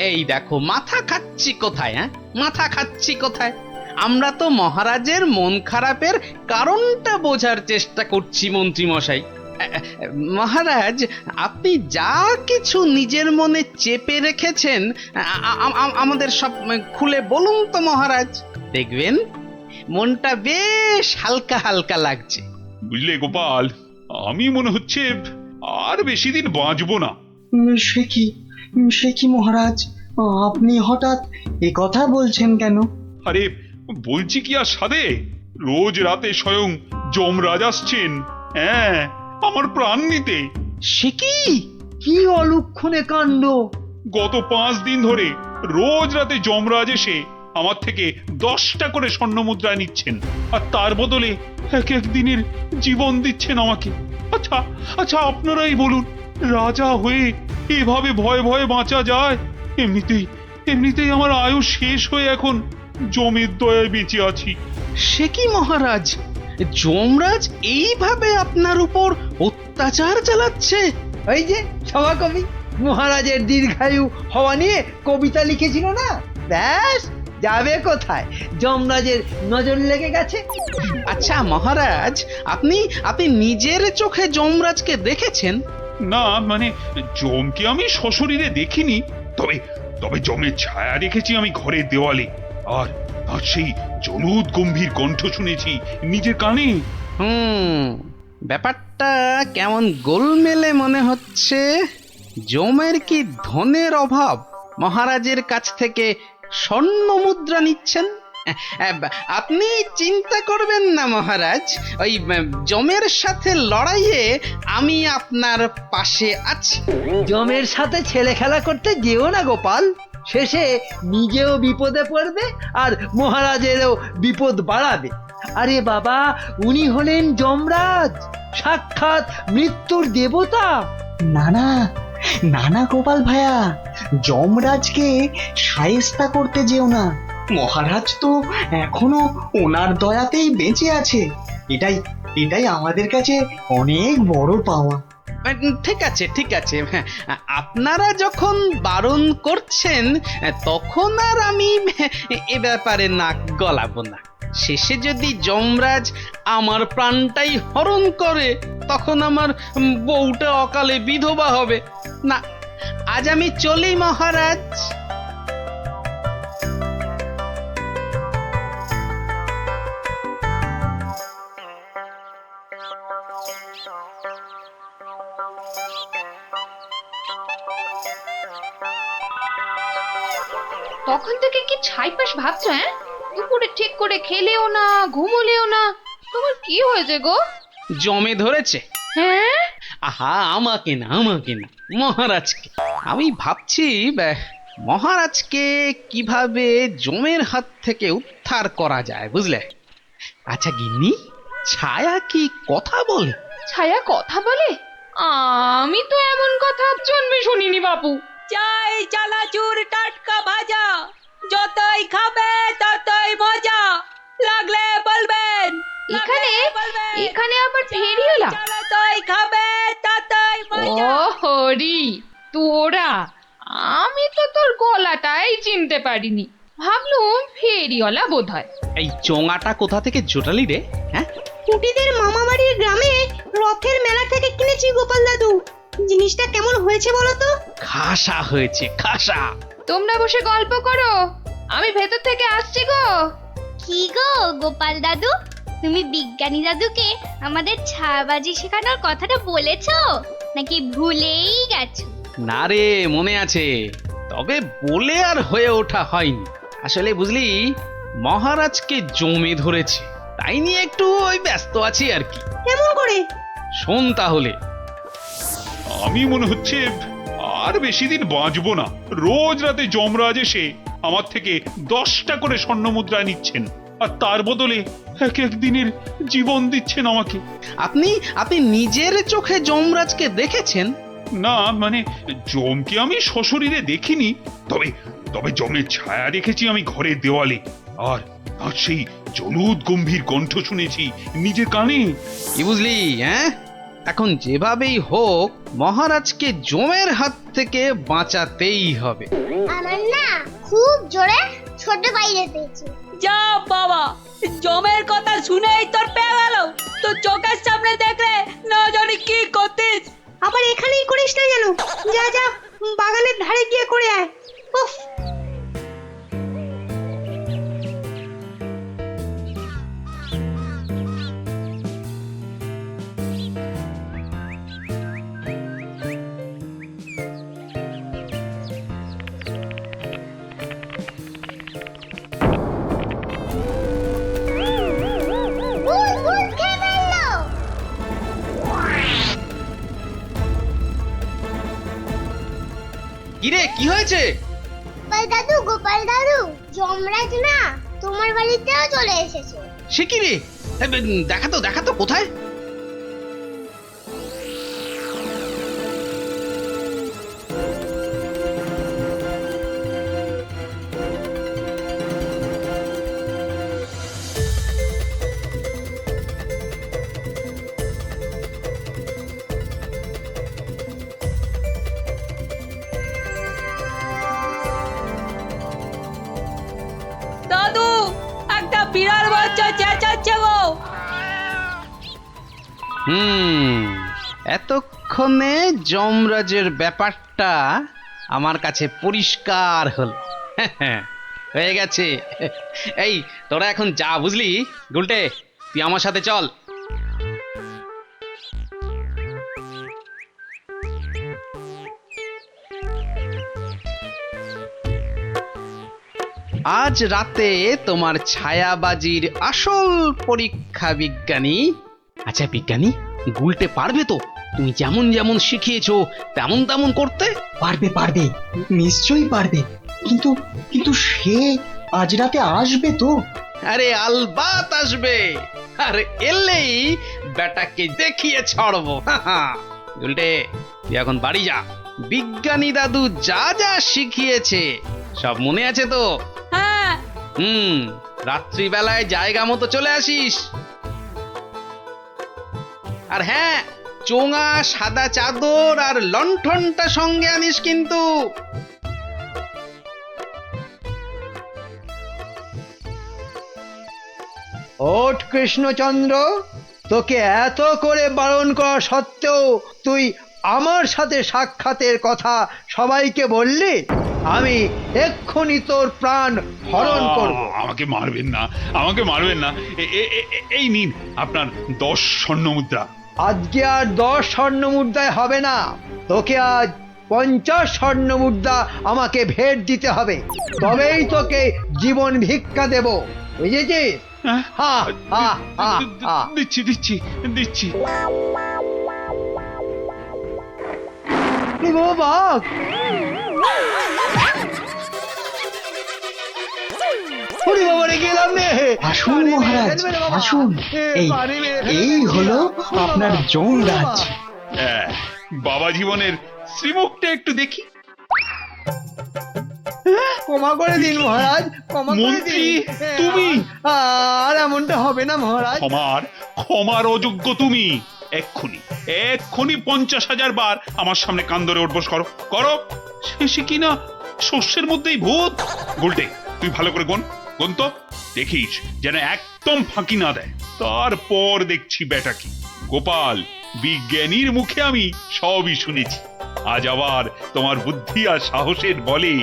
এই দেখো, মাথা খাচ্ছি কোথায়? হ্যাঁ, মাথা খাচ্ছি কোথায়? আমরা তো মহারাজের মন খারাপের কারণটা বোঝার চেষ্টা করছি মন্ত্রী মশাই। মহারাজ, আপনি যা কিছু নিজের মনে চেপে রেখেছেন আমাদের সব খুলে বলুন তো মহারাজ। দেখবেন মনটা বেশ হালকা হালকা লাগছে। বুঝলে গোপাল, আমি মনে হচ্ছে আর বেশি দিন বাঁচবো না। সে কি, সে কি মহারাজ, আপনি হঠাৎ এ কথা বলছেন কেন? আরে বলছি কি আর সাধে, রোজ রাতে স্বয়ং যমরাজ আসছেন, হ্যাঁ, আমার প্রাণ নিতে। সে কি? কি অলক্ষণে কাণ্ড! গত 5 দিন ধরে রোজ রাতে যমরাজ এসে আমার থেকে 10টা করে স্বর্ণ মুদ্রা নিচ্ছেন, আর তার বদলে এক এক দিনের জীবন দিচ্ছেন আমাকে। আচ্ছা আচ্ছা, আপনারাই বলুন, রাজা হয়ে এভাবে ভয়ে ভয়ে বাঁচা যায়? এমনিতেই আমার আয়ু শেষ হয়ে এখন জমের দয়ায় বেঁচে আছি। সে কি মহারাজ, যমরাজ এইভাবে আপনার উপর অত্যাচার চালাচ্ছে? ওই যে সভাকবি মহারাজের দীর্ঘায়ু হওয়া নিয়ে কবিতা লিখেছিল না, ব্যাস যাবে কোথায়, যমরাজের নজর লেগে গেছে। আচ্ছা মহারাজ, আপনি নিজের চোখে যমরাজকে দেখেছেন? না, মানে জমকে আমি সশরীরে দেখিনি, তবে তবে জমের ছায়া দেখেছি আমি ঘরের দেওয়ালে, আর সেই জলুদ গম্ভীর কণ্ঠ শুনেছি নিজের কানে। ব্যাপারটা কেমন গোলমেলে মনে হচ্ছে। জমের কি ধনের অভাব? মহারাজের কাছ থেকে স্বর্ণ মুদ্রা নিচ্ছেন? আপনি চিন্তা করবেন না মহারাজ, ওই জমের সাথে লড়াইয়ে আমি আপনার পাশে আছি। জমের সাথে ছেলে খেলা করতে যেও না গোপাল, শেষে নিজেও বিপদে পড়বে আর মহারাজেরও বিপদ বাড়াবে। আরে বাবা, উনি হলেন যমরাজ, সাক্ষাৎ মৃত্যুর দেবতা। না না না না গোপাল ভাইয়া, যমরাজকে শায়েস্তা করতে যেও না। মহারাজ তো এখনো ওনার দয়াতেই বেঁচে আছে, এটাই আমাদের কাছে অনেক বড় পাওয়া। ঠিক আছে ঠিক আছে, আপনারা যখন বারণ করছেন তখন আর আমি এ ব্যাপারে নাক গলাবো না। শেষে যদি যমরাজ আমার প্রাণটাই হরণ করে, তখন আমার বউটা অকালে বিধবা হবে না। আজ আমি চলি মহারাজ। তখন থেকে কি ছাইপাশ ভাবছো? হ্যাঁ, দুপুরে ঠিক করে খেলেও না, ঘুমোলেও না, তোমার কি হয়েছে গো? জমে ধরেছে। হ্যাঁ, আহা, আমাকে না মহারাজকে। আমি ভাবছি মহারাজকে কিভাবে জমের হাত থেকে উদ্ধার করা যায়, বুঝলে? আচ্ছা গিন্নি, ছায়া কি কথা বলে? ছায়া কথা বলে? আমি তো এমন কথা জন্মে শুনিনি বাপু। চাই চানাচুর টাটকা ভাজা, যতই খাবে ততই মজা, লাগলে বলবেন। এখানে আবার ফেরিওয়ালা? তাই খাবে তাই ও হরি, তোরা! আমি তো তোর গলাটাই চিনতে পারিনি, ভাবলুম ফেরিওয়ালা বোধ হয়। এই চোঙাটা কোথা থেকে জোটালি রে? হ্যাঁ, কুটিদের মামা বাড়ির গ্রামে রথের মেলা থেকে কিনেছি গোপাল দাদু। জিনিসটা কেমন হয়েছে বলো তো? খাসা হয়েছে, খাসা। তোমরা বসে গল্প করো, আমি ভেতর থেকে আসছি গো। কি গো গোপাল দাদু, তুমি বিজ্ঞানী দাদুকে আমাদের ছায়াবাজি শেখানোর কথাটা বলেছো নাকি ভুলেই গেছো? না রে, মনে আছে, তবে বলে আর হয়ে ওঠা হয়নি। আসলে বুঝলি, মহারাজকে জমে ধরেছে, তাই নিয়ে একটু ওই ব্যস্ত আছি আর কি। কেমন করে? শোন তাহলে। আমি মনে হচ্ছে আর বেশি দিন বাঁচবো না। রোজ রাতে যমরাজ এসে আমার থেকে 10টা করে স্বর্ণ মুদ্রা নিচ্ছেন, আর তার বদলে এক এক দিনের জীবন দিচ্ছেন আমাকে। আপনি নিজের চোখে যমরাজকে দেখেছেন? না, মানে যমকে আমি সশরীরে দেখিনি, তবে তবে যমের ছায়া দেখেছি আমি ঘরের দেওয়ালে, আর আর সেই জলুদ গম্ভীর কণ্ঠ শুনেছি নিজের কানে। কি বুঝলি? হ্যাঁ, এখন যেভাবেই হোক মহারাজকে জমের হাত থেকে বাঁচাতেই হবে। আমার না খুব জোরে ছোট বাইরে পেয়েছে। যা বাবা, জমের কথা শুনেই তোর পেয়ে গেল, তো চোখের সামনে দেখলে না জানি কি করতিস। আবার এখানেই করিস না যেন। যা যা, বাগানের ধারে গিয়ে করে আয়। উফ, কিরে, কি হয়েছে? গোপাল দাদু, যমরাজ না তোমার বাড়িতেও চলে এসেছে। সে কি রে? দেখা তো কোথায়? দাদু, একটা বিড়াল বাচ্চা চেঁচাচ্ছে গো। এতক্ষণে যমরাজের ব্যাপারটা আমার কাছে পরিষ্কার হল। হয়ে গেছে। এই তোরা এখন যা, বুঝলি? গুলটে, তুই আমার সাথে চল। আজ রাতে তোমার ছায়াবাজির আসল পরীক্ষা বিজ্ঞানী। আচ্ছা বিজ্ঞানী, গুলটে পারবে তো তুমি যেমন যেমন শিখিয়েছো তেমন তেমন করতে? পারবে পারবে, নিশ্চয়ই পারবে। কিন্তু কিন্তু সে আজ রাতে আসবে তো? আরে আলবাত আসবে, আর এলেই বেটাকে দেখিয়ে ছাড়বো। গুলটে, তুই এখন বাড়ি যা। বিজ্ঞানী দাদু যা যা শিখিয়েছে সব মনে আছে তো? হ্যাঁ। রাত্রিবেলায় জায়গা মতো চলে আসিস। আর হ্যাঁ, চোঙা, সাদা চাদর আর লণ্ঠনটা সঙ্গে আনিস কিন্তু। ওঠ কৃষ্ণচন্দ্র, তোকে এত করে বারণ করা সত্ত্বেও তুই আমার সাথে সাক্ষাতের কথা সবাইকে বললি? আমি এক্ষুনি তোর প্রাণ হরণ করব। আমাকে মারবেন না, আমাকে মারবেন না। এই নিন আপনার 10 স্বর্ণ মুদ্রা। আজকে আর 10 স্বর্ণ মুদ্রায় হবে না, তোকে আজ 50 স্বর্ণ মুদ্রা আমাকে ভেট দিতে হবে, তবেই তোকে জীবন ভিক্ষা দেব, বুঝেছিস? দিচ্ছি দিচ্ছি দিচ্ছি। বাঘ, আসুন মহারাজ, আসুন। এই হলো আপনার যমরাজ। বাবা জীবনের শ্রীমুখটা একটু দেখি। ক্ষমা করে দিন মহারাজ, ক্ষমা করে মন্ত্রী, দিন। তুমি? আর এমনটা হবে না মহারাজ। ক্ষমার অযোগ্য তুমি। এক্ষুনি এক্ষুনি 50,000 বার আমার সামনে কান ধরে উঠবোস করো করো। শেষে কিনা শস্যের মধ্যেই ভূত। গুলটে, তুই ভালো করে গুন তো, দেখিস যেন একদম ফাঁকি না দেয়। তারপর দেখছি বেটা কি। গোপাল, বিজ্ঞানীর মুখে আমি সবই শুনেছি। আজ আবার তোমার বুদ্ধি আর সাহসের বলে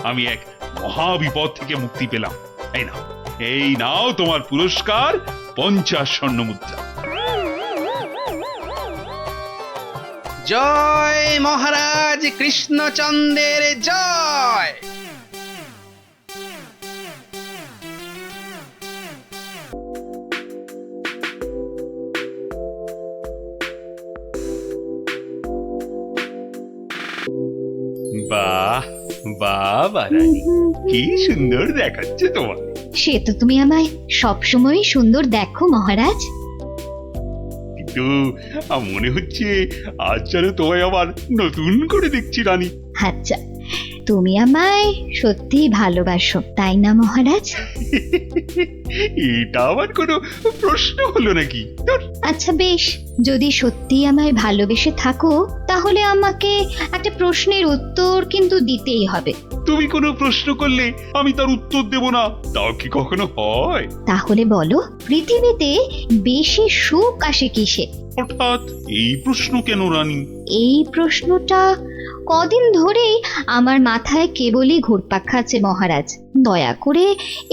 আমি এক মহাবিপদ থেকে মুক্তি পেলাম। এই নাও তোমার পুরস্কার, 50 স্বর্ণ মুদ্রা। জয় মহারাজ কৃষ্ণচন্দ্রের জয়। বাহ বাহ রানী, কি সুন্দর দেখাচ্ছে তোমার। সে তো তুমি আমায় সবসময়ই সুন্দর দেখো মহারাজ। কিন্তু মনে হচ্ছে আজ যেন তোমায় আবার নতুন করে দেখছি রানী। আচ্ছা, তুমি আমায় সত্যি ভালোবাসো তাই না মহারাজ? এটা আবার কোনো প্রশ্ন হলো নাকি? আচ্ছা বেশ, যদি সত্যি আমায় ভালোবেসে থাকো তাহলে আমাকে একটা প্রশ্নের উত্তর কিন্তু দিতেই হবে। তুমি কোনো প্রশ্ন করলে আমি তার উত্তর দেব না, তাও কি কখনো হয়? তাহলে বলো, পৃথিবীতে বেশি সুখ আসে কিসে? হঠাৎ এই প্রশ্ন কেন রানী? এই প্রশ্নটা কদিন ধরেই আমার মাথায় কেবলই ঘুরপাক খাচ্ছে মহারাজ। দয়া করে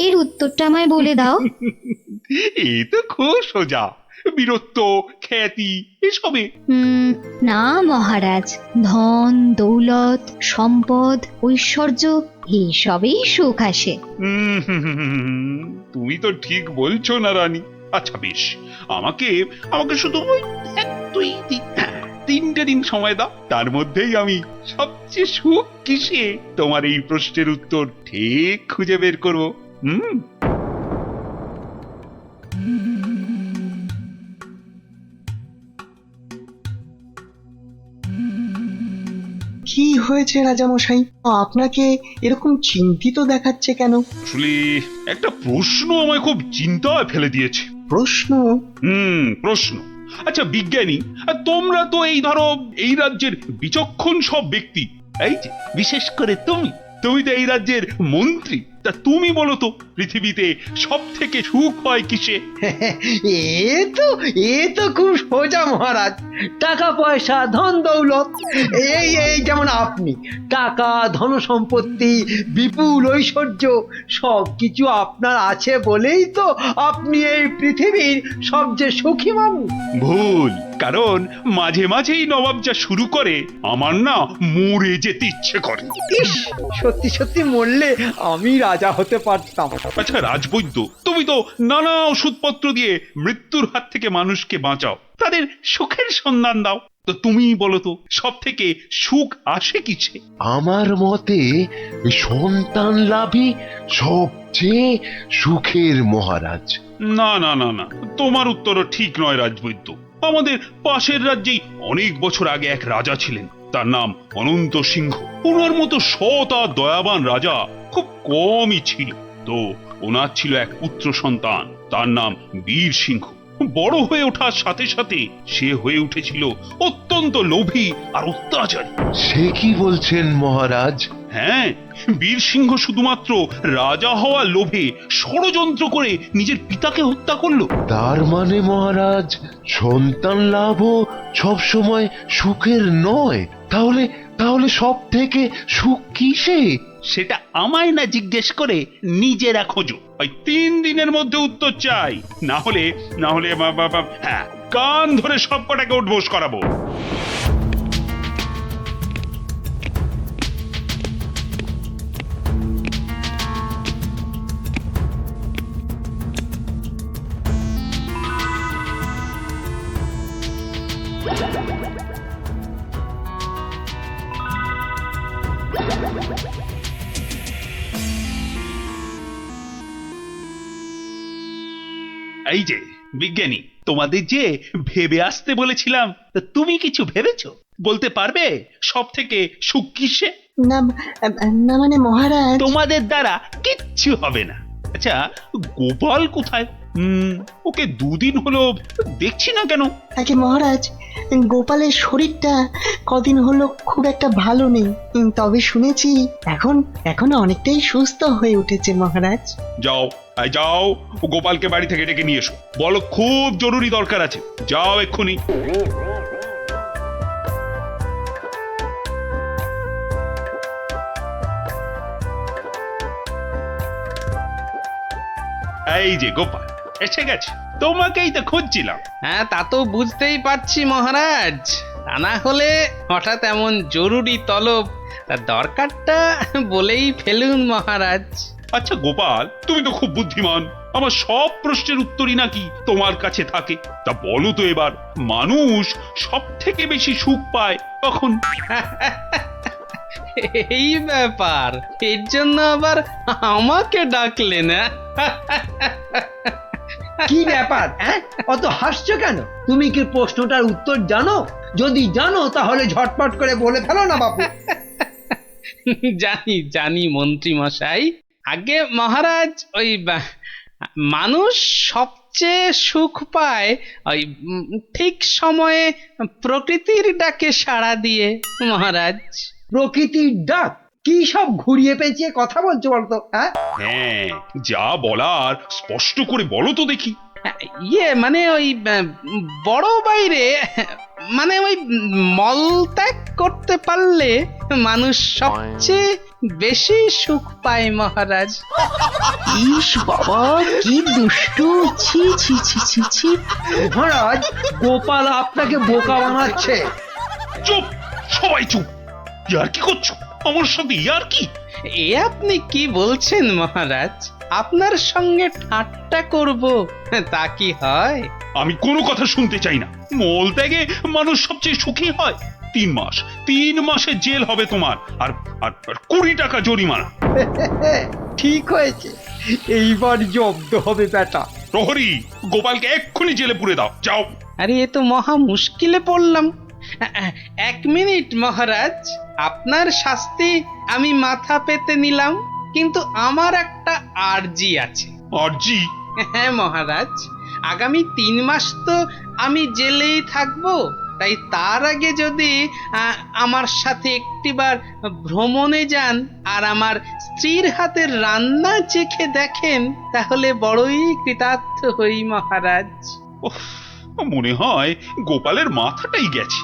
এর উত্তরটা আমায় বলে দাও। এই তো খুব সোজা, বীরত্ব, খ্যাতি এসবে। না মহারাজ, ধন দৌলত সম্পদ ঐশ্বর্য এইসবেই সুখ আসে। তুমি তো ঠিক বলছো না রানী। আচ্ছা বেশ, আমাকে শুধু ওই 3টে দিন সময় দাও, তার মধ্যেই আমি সবচেয়ে সুখ কিসে তোমার এই প্রশ্নের উত্তর ঠিক খুঁজে বের করবো। কি হয়েছে রাজামশাই, আপনাকে এরকম চিন্তিত দেখাচ্ছে কেন? আসলে একটা প্রশ্ন আমায় খুব চিন্তায় ফেলে দিয়েছে। প্রশ্ন? প্রশ্ন। আচ্ছা বিজ্ঞানী, তোমরা তো এই ধরো এই রাজ্যের বিচক্ষণ সব ব্যক্তি, এই যে বিশেষ করে তুমি তো এই রাজ্যের মন্ত্রী। তা তুমি বলো তো, পৃথিবীতে সব থেকে সুখ হয় কিসে? এ তো খুব সোজা মহারাজ। টাকা পয়সা, ধন দৌলত। এই যেমন আপনি, টাকা, ধন সম্পত্তি, বিপুল ঐশ্বর্য সবকিছু আপনার আছে বলেই তো আপনি এই পৃথিবীর সবচেয়ে সুখী মানুষ। ভুল, কারণ মাঝে মাঝেই নবাব যা শুরু করে আমার না মরে যেতে ইচ্ছে করে। সত্যি সত্যি মরলে আমি রাজা হতে পারতাম। আচ্ছা রাজবৈদ্য, তুমি তো নানা ওষুধপত্র দিয়ে মৃত্যুর হাত থেকে মানুষকে বাঁচাও, তাদের সুখের সন্ধান দাও। তো তুমি বলো তো, সব থেকে সুখ আসে কিসে? আমার মতে সন্তান লাভই সবচেয়ে সুখের মহারাজ। না না না না, তোমার উত্তরও ঠিক নয় রাজবৈদ্য। আমাদের পাশের রাজ্যেই অনেক বছর আগে এক রাজা ছিলেন, তার নাম অনন্ত সিংহ। ওনার মতো সৎ আর দয়াবান রাজা খুব কমই ছিল। তো ওনার ছিল এক পুত্র সন্তান, তার নাম বীর সিংহ। বড় হয়ে ওঠার সাথে সাথে সে হয়ে উঠেছিল অত্যন্ত লোভী আর অত্যাচারী। সে কি বলছেন মহারাজ? হ্যাঁ, বীর সিংহ শুধুমাত্র রাজা হওয়ার লোভে ষড়যন্ত্র করে নিজের পিতাকে হত্যা করলো। তার মানে মহারাজ, সন্তান লাভও সবসময় সুখের নয়। তাহলে সব থেকে সুখ কিসে? সেটা আমায় না জিজ্ঞেস করে নিজেরা খোঁজো। ওই 3 দিনের মধ্যে উত্তর চাই, না হলে হ্যাঁ, কান ধরে সব কটাকে উঠবোস করাবো। এই যে বিজ্ঞানী, তোমাদের যে ভেবে আসতে বলেছিলাম, তা তুমি কিছু ভেবেছো? বলতে পারবে সব থেকে সুখ কিসে? না না মানে মহারাজ, তোমাদের দ্বারা কিচ্ছু হবে না। আচ্ছা, গোপাল কোথায়? ওকে দুদিন হলো দেখছি না কেন? আগে মহারাজ, গোপালের শরীরটা কদিন হলো খুব একটা ভালো নেই, তবে শুনেছি এখন অনেকটাই সুস্থ হয়ে উঠেছে মহারাজ। যাও যাও, ও গোপালকে বাড়ি থেকে ডেকে নিয়ে এসো, বলো খুব জরুরি দরকার আছে। যাও এক্ষুনি। এই যে গোপাল এসে গেছে, তোমাকেই তো খুঁজছিলাম। হ্যাঁ, তা তো বুঝতেই পারছি মহারাজ, তা না হলে হঠাৎ এমন জরুরি তলব, দরকারটা বলেই ফেলুন মহারাজ। আচ্ছা গোপাল, তুমি তো খুব বুদ্ধিমান, আমার সব প্রশ্নের উত্তরই নাকি তোমার কাছে থাকে। তা বলো তো এবার, মানুষ সব থেকে বেশি সুখ পায় কখন? এই ব্যাপার, এর জন্য আবার আমাকে ডাকলে না? কি ব্যাপার, হ্যাঁ? অত হাসছো কেন? তুমি কি প্রশ্নটার উত্তর জানো? যদি জানো তাহলে ঝটপট করে বলে ফেলো না বাপু। জানি জানি মন্ত্রী মশাই। আগে মহারাজ, ওই মানুষ সবচেয়ে সুখ পায় ওই ঠিক সময়ে প্রকৃতির ডাকে সাড়া দিয়ে মহারাজ। প্রকৃতির ডাক? কি সব ঘুরিয়ে পেঁচিয়ে কথা বলছো বলতো? হ্যাঁ হ্যাঁ, যা বলার স্পষ্ট করে বলো তো দেখি। মানে ওই বড় বাইরে, মানে ওই মলত্যাগ করতে পারলে মানুষ সবচেয়ে বেশি সুখ পায় মহারাজ। ইস বাবা, কি দুষ্টু! ছি ছি ছি ছি ছি! মহারাজ, গোপাল আপনাকে বোকা বানাচ্ছে। চুপ, সবাই চুপ! ইয়ার কি করছো আমার সাথে? ইয়ার কি? এ আপনি কি বলছেন মহারাজ? আপনার সঙ্গে ঠাট্টা করব তা কি হয়? আমি কোনো কথা শুনতে চাই না। মলত্যাগে মানুষ সবচেয়ে সুখী হয়। 3 মাসের জেল হবে তোমার, আর 20 টাকা জরিমানা। ঠিক হয়েছে, এইবার জব্দ হবে বেটা। প্রহরী, গোপালকে এক্ষুনি জেলে পুরে দাও, যাও। আরে এ তো মহা মুশকিলে পড়লাম। 1 মিনিট মহারাজ, আপনার শাস্তি আমি মাথা পেতে নিলাম, কিন্তু আমার একটা আর্জি আছে। আর্জি? হ্যাঁ মহারাজ, আগামী 3 মাস তো আমি জেলেই থাকবো, তাই তার আগে যদি আমার সাথে একটিবার ভ্রমণে যান আর আমার স্ত্রীর হাতের রান্না চেখে দেখেন, তাহলে বড়ই কৃতার্থ হই মহারাজ। মনে হয় গোপালের মাথাটাই গেছে।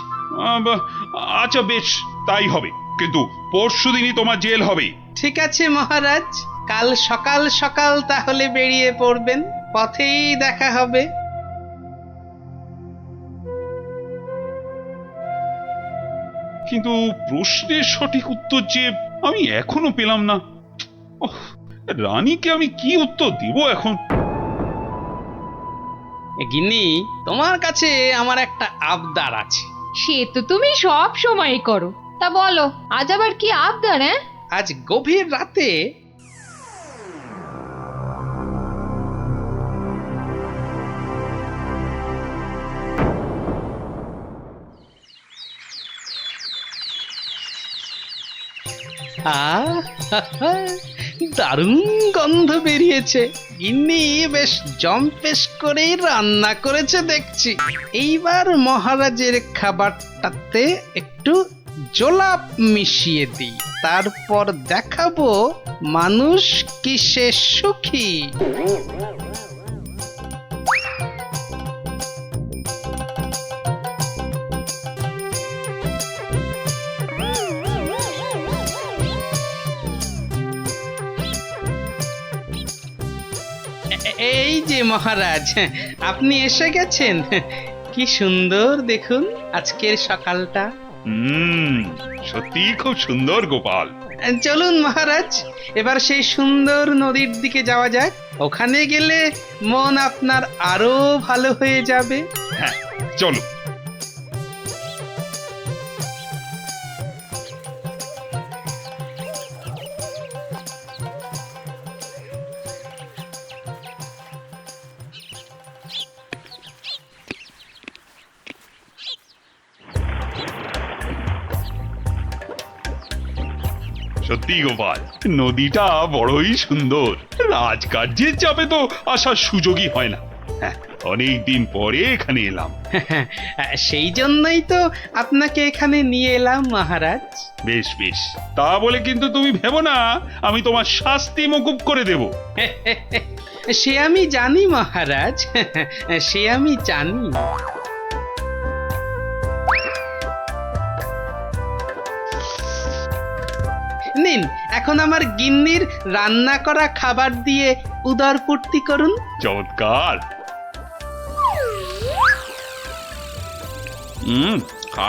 আচ্ছা বেশ, তাই হবে, কিন্তু পরশুদিনই তোমার জেল হবে। ঠিক আছে মহারাজ, কাল সকাল সকাল তাহলে বেরিয়ে পড়বেন, পথেই দেখা হবে। কিন্তু প্রশ্নের সঠিক উত্তর যে আমি এখনো পেলাম না। রানীকে আমি কি উত্তর দেব এখন? গিন্নি, তোমার কাছে আমার একটা আবদার আছে। সে তো তুমি সব সময় করো, তা বলো আজ আবার কি আবদার? হ্যাঁ, আজ গভীর রাতে দারুণ গন্ধ বেরিয়েছে। গিন্নি বেশ জম্পেশ করেই রান্না করেছে দেখছি। এইবার মহারাজের খাবারটাতে একটু জোলাপ মিশিয়ে দিই, তারপর দেখাবো মানুষ কিসে সুখী। এই যে মহারাজ, আপনি এসে গেছেন। কি সুন্দর দেখুন আজকের সকালটা। সত্যি খুব সুন্দর গোপাল। চলুন মহারাজ, এবার সেই সুন্দর নদীর দিকে যাওয়া যাক। ওখানে গেলে মন আপনার আরো ভালো হয়ে যাবে। হ্যাঁ, চলো। সত্যি গোপাল, নদীটা বড়ই সুন্দর। রাজকার্যের চাপে তো আসার সুযোগই হয় না। হ্যাঁ, অনেকদিন পরে এখানে এলাম। সেই জন্যই তো আপনাকে এখানে নিয়ে এলাম মহারাজ। বেশ বেশ, তা বলে কিন্তু তুমি ভেবো না আমি তোমার শাস্তি মকুব করে দেব। সে আমি জানি মহারাজ, সে আমি জানি। নিন, এখন আমার গিন্নির রান্না করা খাবার দিয়ে উদর পূর্তি করুন। চমৎকার।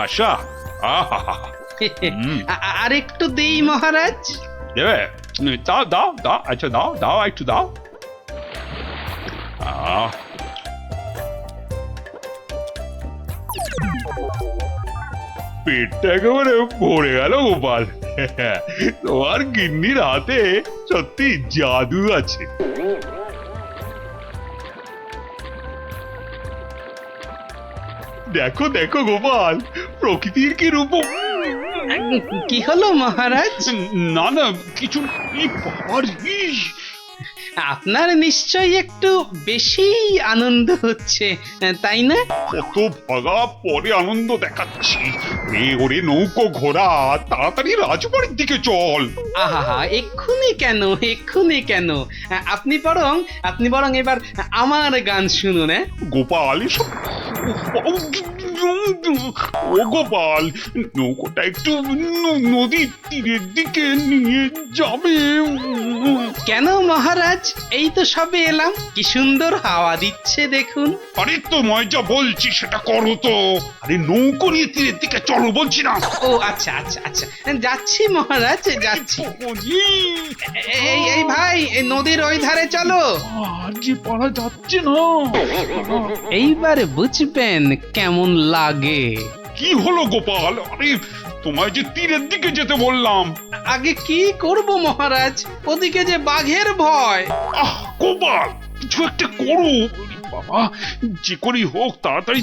আশা, আহা, আর একটু দেই মহারাজ। দেবে? দাও দাও দাও, আচ্ছা দাও দাও, একটু দাও। পেটটা একেবারে ভরে গেল গোপাল। তোমার গিন্নির হাতে সত্যি জাদু আছে। দেখো দেখো গোপাল, প্রকৃতির কি রূপ। কি হলো মহারাজ? না না, কিছু। আপনার নিশ্চয়ই একটু বেশি আনন্দ হচ্ছে, তাই না? কত ভাগা পরে আনন্দ দেখাচ্ছি। ওরে নৌকো ঘোড়া, তাড়াতাড়ি রাজবাড়ির দিকে চল। আহা, এক্ষুনি কেন, এক্ষুনি কেন? আপনি বরং এবার আমার গান শুনুন। গোপাল, ও গোপাল, নৌকোটা একটু নদীর তীরের দিকে নিয়ে যাবে। কেন মহারাজ, এই তো সবে এলাম, কি সুন্দর হাওয়া দিচ্ছে দেখুন। আরে তোমায় যা বলছি সেটা করো তো। আরে নৌকো নিয়ে তীরের দিকে চলো বলছি না। ও আচ্ছা আচ্ছা আচ্ছা, যাচ্ছি মহারাজ, যাচ্ছি। এই ভাই, এই নদীর ওই ধারে চলো। আর যে পারা যাচ্ছে না। এইবার বুঝবেন কেমন লাগে। কি হলো গোপাল? আরে তোমায় যে তীরের দিকে যেতে বললাম। আগে কি করব মহারাজ, ওদিকে যে বাঘের ভয়। আহ গোপাল, কিছু একটা করো। বাবা, যে করি হোক তাড়াতাড়ি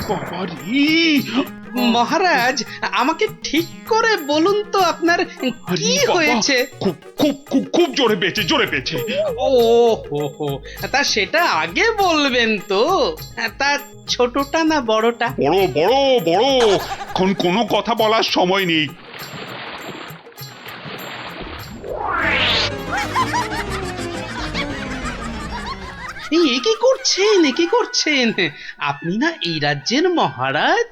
বাবা রে। মহারাজ, আমাকে ঠিক করে বলুন তো আপনার কি হয়েছে? খুব খুব খুব খুব জোরে পেয়েছে, জোরে পেয়েছে। ও হো, তা সেটা আগে বলবেন তো। তা ছোটটা না বড়টা? বড় বড় বড়, এখন কোনো কথা বলার সময় নেই। কি করছেন? আপনি না এই রাজ্যের মহারাজ?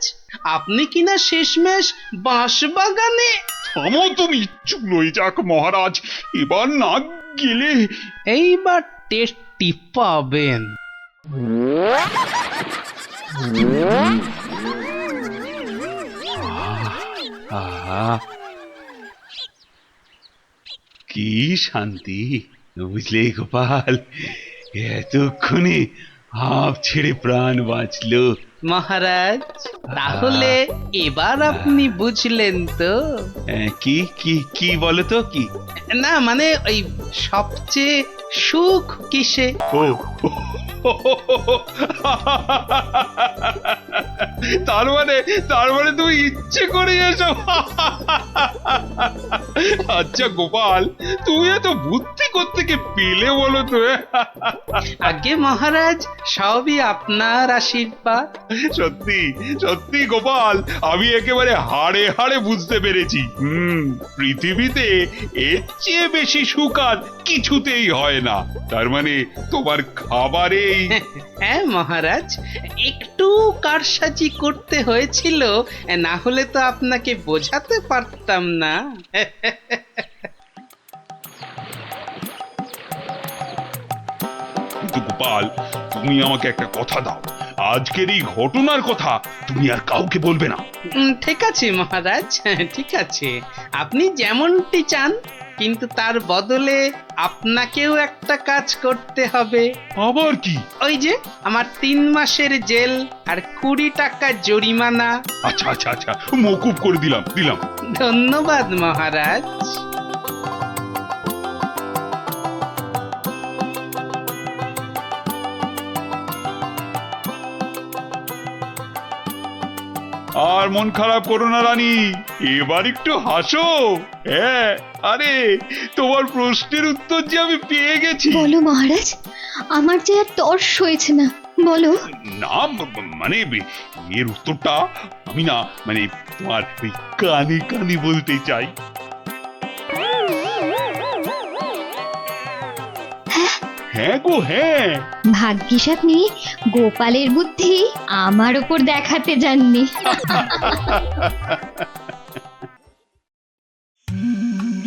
আপনি কি না শেষমেশ বাঁশ বাগানে? থামো তুমি, চুলোই যাক মহারাজ, এবার না গেলে। এইবার টেস্টি পাবেন। কি শান্তি, বুঝলে গোপাল, এতক্ষণে হাঁপ ছেড়ে প্রাণ বাঁচলো। মহারাজ, তাহলে এবার আপনি বুঝলেন তো? কি কি কি বলো তো? কি না মানে ওই সবচেয়ে সুখ কিসে? তার মানে তুমি ইচ্ছে করে এসো। আচ্ছা গোপাল, তুমি এত বুদ্ধি কোত্থেকে পেলে বলো তো? আগে মহারাজ, সবই আপনার আশীর্বাদ। সত্যি সত্যি গোপাল, আমি একেবারে হাড়ে হাড়ে বুঝতে পেরেছি। পৃথিবীতে এর চেয়ে বেশি সুখ আর কিছুতেই হয় না। তার মানে তোমার খাবারেই। হ্যাঁ মহারাজ, একটু কারসাজি করতে হয়েছিল, না হলে তো আপনাকে বোঝাতে পারতাম না। কিন্তু গোপাল, তুমি আমাকে একটা কথা দাও, আজকের এই ঘটনার কথা তুমি আর কাউকে বলবে না। ঠিক আছে মহারাজ, ঠিক আছে, আপনি যেমনটি চান, কিন্তু তার বদলে আপনাকেও একটা কাজ করতে হবে। আবার কি? ওই যে আমার 3 মাসের জেল আর 20 টাকা জরিমানা। আচ্ছা আচ্ছা আচ্ছা, মকুব করে দিলাম। ধন্যবাদ মহারাজ। আর মন খারাপ করো না রানী, এবার একটু হাসো। হ্যাঁ, আরে তোমার প্রশ্নের উত্তর যে আমি পেয়ে গেছি। বলো মহারাজ, আমার যে আর তর্স হয়েছে না, বলো। না মানে এর উত্তরটা আমি না মানে তোমার ওই কানে কানে বলতে চাই। হ্যাঁ গো হ্যাঁ। ভাগ্যিস আপনি গোপালের বুদ্ধি আমার উপর দেখাতে যাননি।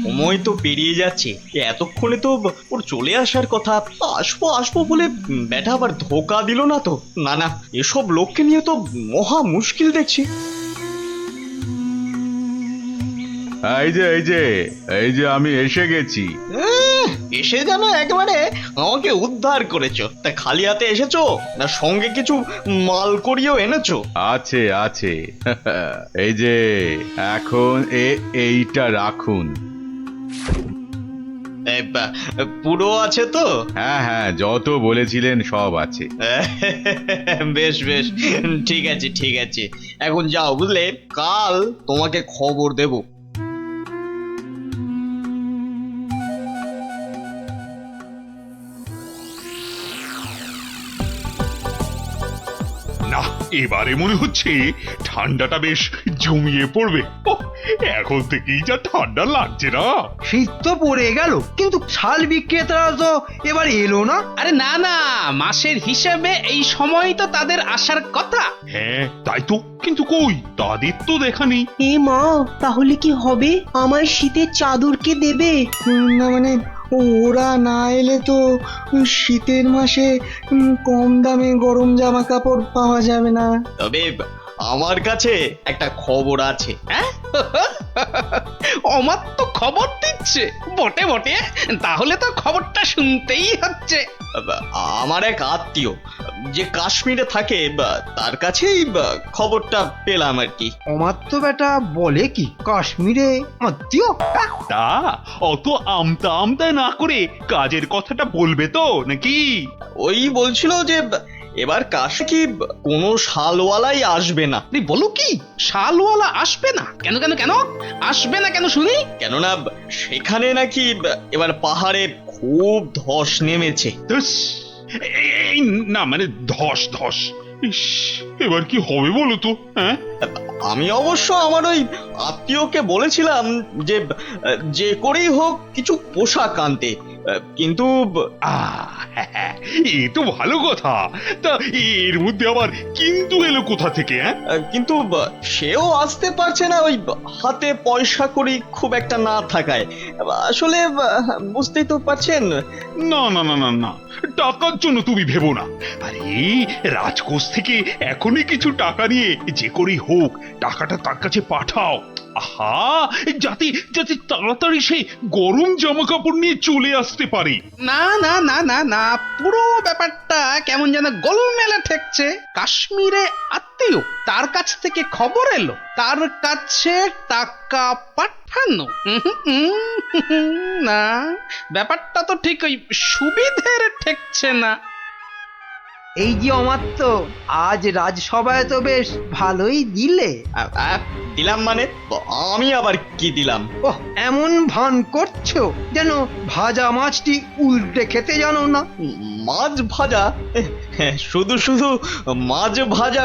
সময় তো পেরিয়ে যাচ্ছে, এতক্ষণে তো ওর চলে আসার কথা। আসবো আসবো বলে ব্যাটা আবার ধোকা দিল না তো? না না, এসব লোককে নিয়ে তো মহা মুশকিল দেখছি। এই যে আমি এসে গেছি। এসে যেন একেবারে আমাকে উদ্ধার করেছো। তা খালি হাতে এসেছো না সঙ্গে কিছু মাল করিয়েও এনেছো? আছে আছে। এই যে এখন এইটা রাখুন। পুরো আছে তো? হ্যাঁ হ্যাঁ, যত বলেছিলেন সব আছে। বেশ বেশ, ঠিক আছে ঠিক আছে। এখন যাও, বুঝলে, কাল তোমাকে খবর দেব। না, এবারে মনে হচ্ছে ঠান্ডাটা বেশ জমিয়ে পড়বে। ওহ, এখন থেকেই যা ঠান্ডা লাগছে না। শীত তো পড়ে গেল, কিন্তু শাল বিক্রেতারা তো এবার এলো না। আরে না না, মাসের হিসেবে এই সময় তো তাদের আসার কথা। হ্যাঁ তাই তো, কিন্তু কই তাদের তো দেখা নেই। এ মা, তাহলে কি হবে? আমার শীতের চাদর কে দেবে? না মানে ওরা না এলে তো শীতের মাসে কম দামে গরম জামা কাপড় পাওয়া যাবে না। তবে আমার কাছে একটা খবর আছে। হ্যাঁ, আমার তো খবর দিচ্ছে বটে বটে, তাহলে তো খবরটা শুনতেই হচ্ছে। আমার এক আত্মীয় যে কাশ্মীরে থাকে, তার কাছেই খবরটা পেলাম আর কি। আমার তো বেটা বলে কি কাশ্মীরে আত্মীয়? তা অত আমতা আমতা না করে কাজের কথাটা বলবে তো নাকি? ওই বলছিল যে এবার কাশে কি কোনো শালওয়ালাই আসবে না। বলো কি, শালওয়ালা আসবে না? কেন কেন কেন আসবে না কেন শুনি? কেননা সেখানে নাকি এবার পাহাড়ে খুব ধস নেমেছে। এই না মানে ধস ধস, ইস, এবার কি হবে বলো তো? হ্যাঁ, আমি অবশ্য আমার ওই আত্মীয়কে বলেছিলাম যে যে করেই হোক কিছু পোশাক আনতে, কিন্তু এ তো ভালো কথা। তা এর মধ্যে আবার কিন্তু এলো কোথা থেকে? কিন্তু সেও আসতে পারছে না, ওই হাতে পয়সা করি খুব একটা না থাকায়। আসলে বুঝতেই তো পারছেন। না না না না না, টাকার জন্য তুমি ভেবো না। আরে রাজকোষ থেকে এখনই কিছু টাকা নিয়ে যে করেই হোক টাকাটা তার কাছে পাঠাও। আহা, যাতে যাতে তাড়াতাড়ি সে গরম জামা কাপড় নিয়ে চলে আসতে পারে। না না না না না, পুরো ব্যাপারটা কেমন যেন গোলমেলে ঠেকছে। কাশ্মীরে আত্মীয়, তার কাছ থেকে খবর এলো, তার কাছে টাকা পাঠানো। না, ব্যাপারটা তো ঠিক ওই সুবিধের ঠেকছে না। এই যে অমাত্য, আজ রাজসভায় তো বেশ ভালোই দিলে। দিলাম মানে? আমি আবার কি দিলাম? ওহ, এমন ভান করছো যেন ভাজা মাছটি উল্টে খেতে জানো না। মাছ ভাজা? শুধু শুধু মাছ ভাজা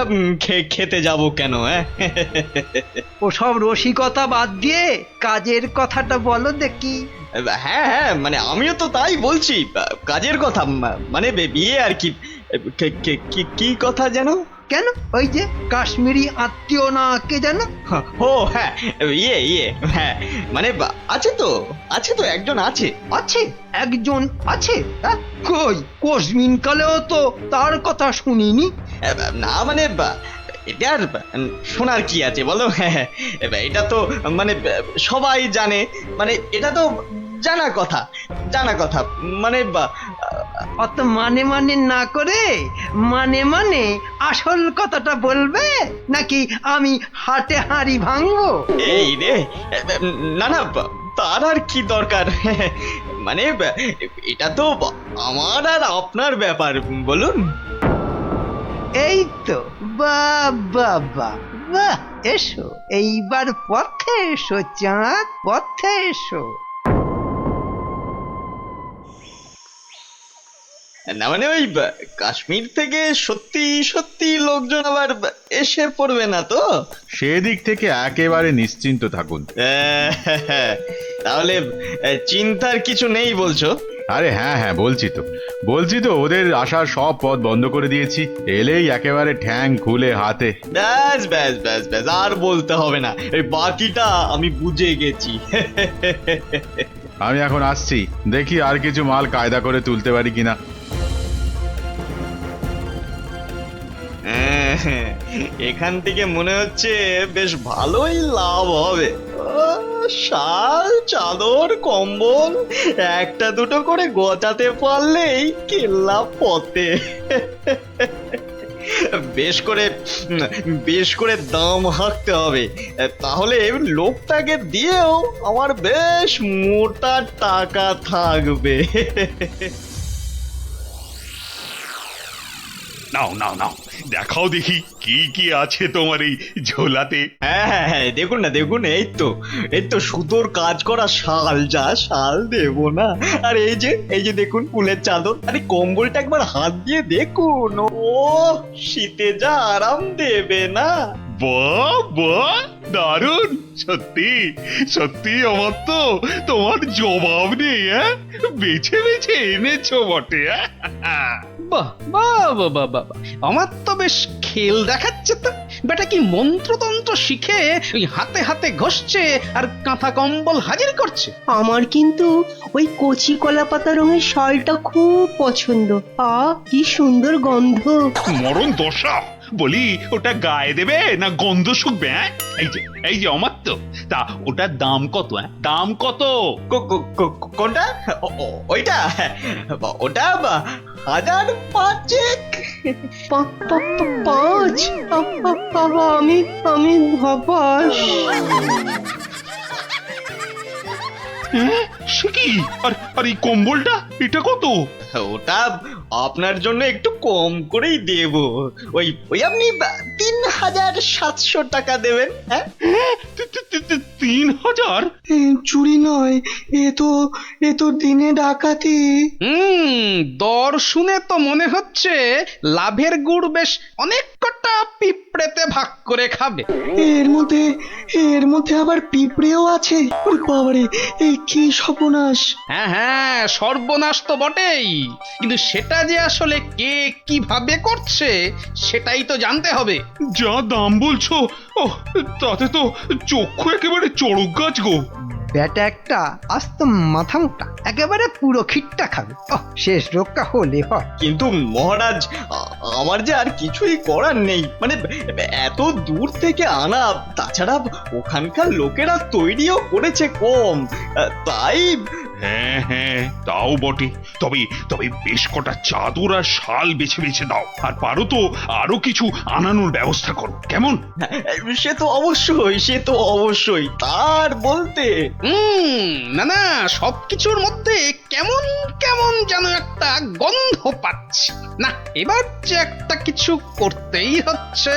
খেতে যাব কেন? ওসব রসিকতা বাদ দিয়ে কাজের কথাটা বলো দেখি। হ্যাঁ হ্যাঁ, মানে আমিও তো তাই বলছি, কাজের কথা, মানে বিয়ে আর কি। কি কথা যেন? কেন, ওই যে কাশ্মীরি আত্মীয় না কে যেন? ও হ্যাঁ, ইয়ে হ্যাঁ, মানে আছে তো একজন আছে। আছে একজন আছে? কই কোশমিন কালেও তো তার কথা শুনিনি। না মানে এটা আর শোনার কি আছে বলো? হ্যাঁ, এটা তো মানে সবাই জানে, মানে এটা তো জানা কথা মানে অত মানে না করে মানে আসল কথাটা বলবে, নাকি আমি হাটে হাঁড়ি ভাঙবো? এই রে, না না, তার আর কি দরকার? মানে এটা তো আমার আর আপনার ব্যাপার, বলুন। এই তো, বাবা বাহ, এসো এইবার পথে এসো চাঁদ, পথে এসো। না মানে ওই কাশ্মীর থেকে সত্যি সত্যি লোকজন আবার এসে পড়বে না তো? সেদিক থেকে একেবারে নিশ্চিন্ত থাকুন। তাহলে চিন্তার কিছু নেই বলছো? আরে হ্যাঁ হ্যাঁ, বলছি তো ওদের আসার সব পথ বন্ধ করে দিয়েছি। এলেই একেবারে ঠ্যাং খুলে হাতে। ব্যাস ব্যাস ব্যাস ব্যাস, আর বলতে হবে না, এই বাকিটা আমি বুঝে গেছি। আমি এখন আসছি, দেখি আর কিছু মাল কায়দা করে তুলতে পারি কিনা। এখান থেকে মনে হচ্ছে বেশ ভালোই লাভ হবে। শাল, চাদর, কম্বল একটা দুটো করে গোছাতে পারলেই কেল্লা পথে। বেশ করে দাম হাঁকতে হবে, তাহলে লোকটাকে দিয়েও আমার বেশ মোটা টাকা থাকবে। নাও নাও নাও, দেখাও দেখি কি কি আছে তোমার এই ঝোলাতে। হ্যাঁ হ্যাঁ হ্যাঁ, দেখুন না দেখুন, এই তো সুতোর কাজ করা শাল, যা শাল দেবো না। আর এই যে দেখুন ফুলের চাদর, আরে কম্বলটা একবার হাত দিয়ে দেখুন, ও শীতে যা আরাম দেবে না। বাহ বাহ, দারুণ! সত্যি সত্যি আমার তো তোমার জবাব নেই। বেছে বেছে এনেছো বটে। বাহ বাহ বাহ বাহ বাহ, আমার তো বেশ খেল দেখাচ্ছে তো। বেটা কি মন্ত্রতন্ত্র শিখে ওই হাতে হাতে ঘষছে আর কাঁথা কম্বল হাজির করছে। আমার কিন্তু ওই কচি কলা পাতা রঙের শালটা খুব পছন্দ। কি সুন্দর গন্ধ। মরণ দশা, বলি ওটা গায়ে দেবে না গন্ধ শুকবে? এই যে অমাত্য, তা ওটার দাম কত? দাম কত? কোনটা? ওইটা? ওটা 1005। পাঁচ? আমি হবাস। সে কি? আর এই কম্বলটা এটা কত? ওটা আপনার জন্য একটু কম করেই দেব। ওই আপনি 3700 টাকা দেবেন। হ্যাঁ, 3000? চুরি নয়, এ তো দিনে ডাকাতি। দর শুনে তো মনে হচ্ছে লাভের গুড় বেশ অনেক কটা পিঁপড়েতে ভাগ করে খাবে। এর মধ্যে আবার পিঁপড়েও আছে? ওরে বাবারে, এই কি সর্বনাশ! হ্যাঁ হ্যাঁ, সর্বনাশ তো বটেই, কিন্তু সেটা যে আসলে কে কিভাবে করছে সেটাই তো জানতে হবে। যা দাম বলছো, তাতে তো চক্ষু একেবারে চড়ক গাছ গো। ব্যাটা একটা আস্ত মাথা মোটা, একেবারে পুরো খিটটা খাবে। শেষ রক্ষা হলে হয়। কিন্তু মহারাজ, আমার যে আর কিছুই করার নেই, মানে এত দূর থেকে আনা, তাছাড়া ওখানকার লোকেরা তৈরিও করেছে কম, তাই। হ্যাঁ হ্যাঁ, তাও বটে। তবে বেশ কটা চাদর আর শাল বেছে বেছে দাও, আর পারো তো আরো কিছু আনানোর ব্যবস্থা করো, কেমন? সে তো অবশ্যই তার বলতে। না, সবকিছুর মধ্যে কেমন কেমন যেন একটা গন্ধ পাচ্ছি। না, এবার যে একটা কিছু করতেই হচ্ছে।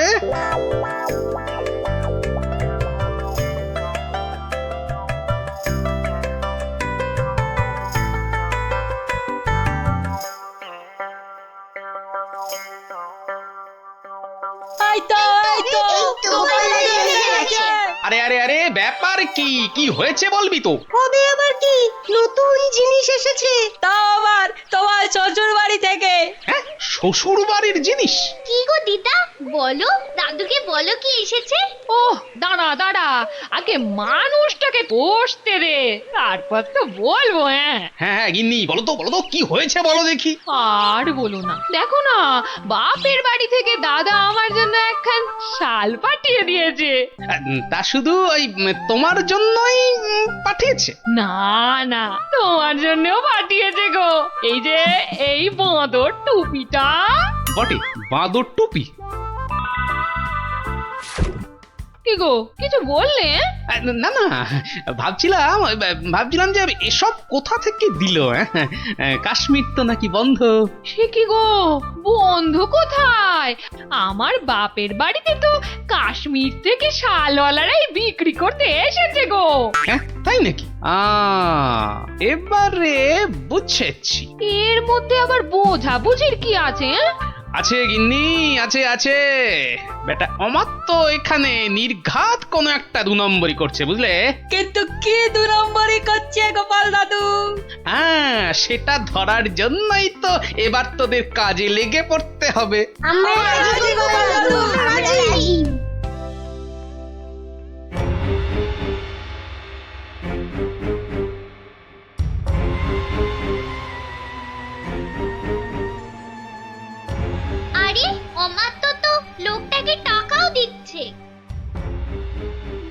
আরে ব্যাপার কি হয়েছে বলবি তো? হবে আবার কি, নতুন জিনিস এসেছে। তাও আবার তোমার শ্বশুর বাড়ি থেকে। হ্যাঁ, শ্বশুর বাড়ির জিনিস? কি গো দিদা, বলো, দাদুকে বলো কি এসেছে। দাঁড়া, আগে মানুষটাকে বসতে দে, তারপর তো বলবো। হ্যাঁ গিন্নি, বলো তো কি হয়েছে, বলো দেখি। আর বলো না, দেখো না, বাপের বাড়ি থেকে দাদা আমার জন্য একখান শাল পাঠিয়ে দিয়েছে। তা শুধু ওই তোমার জন্যই পাঠিয়েছে? না, তোমার জন্যও পাঠিয়েছে গো। এই যে এই বাঁদর টুপিটা। বটে, বাঁদর টুপি? কি গো কিছু বললে? না না, ভাবছিলাম যে এসব কোথা থেকে দিল। কাশ্মীর তো নাকি বন্ধ। সে কি গো, বন্ধু কোথায়? আমার বাপের বাড়িতে তো কাশ্মীর থেকে শালওয়ালারাই বিক্রি করতে এসেছে গো। তাই নাকি? এবারে বুঝেছি। এর মধ্যে আবার বোঝাবুঝির কি আছে? আছে গিন্নি, আছে আছে। বেটা আমার তো এখানে নির্ঘাত কোনো একটা 2 নম্বরই করছে, বুঝলে? কিন্তু কি 2 নম্বরই করছে গোপাল দাদু? হ্যাঁ, সেটা ধরার জন্যই তো এবার তোদের কাজে লেগে পড়তে হবে। আরে অমাত্য তো লোকটাকে টাকাও দিচ্ছে।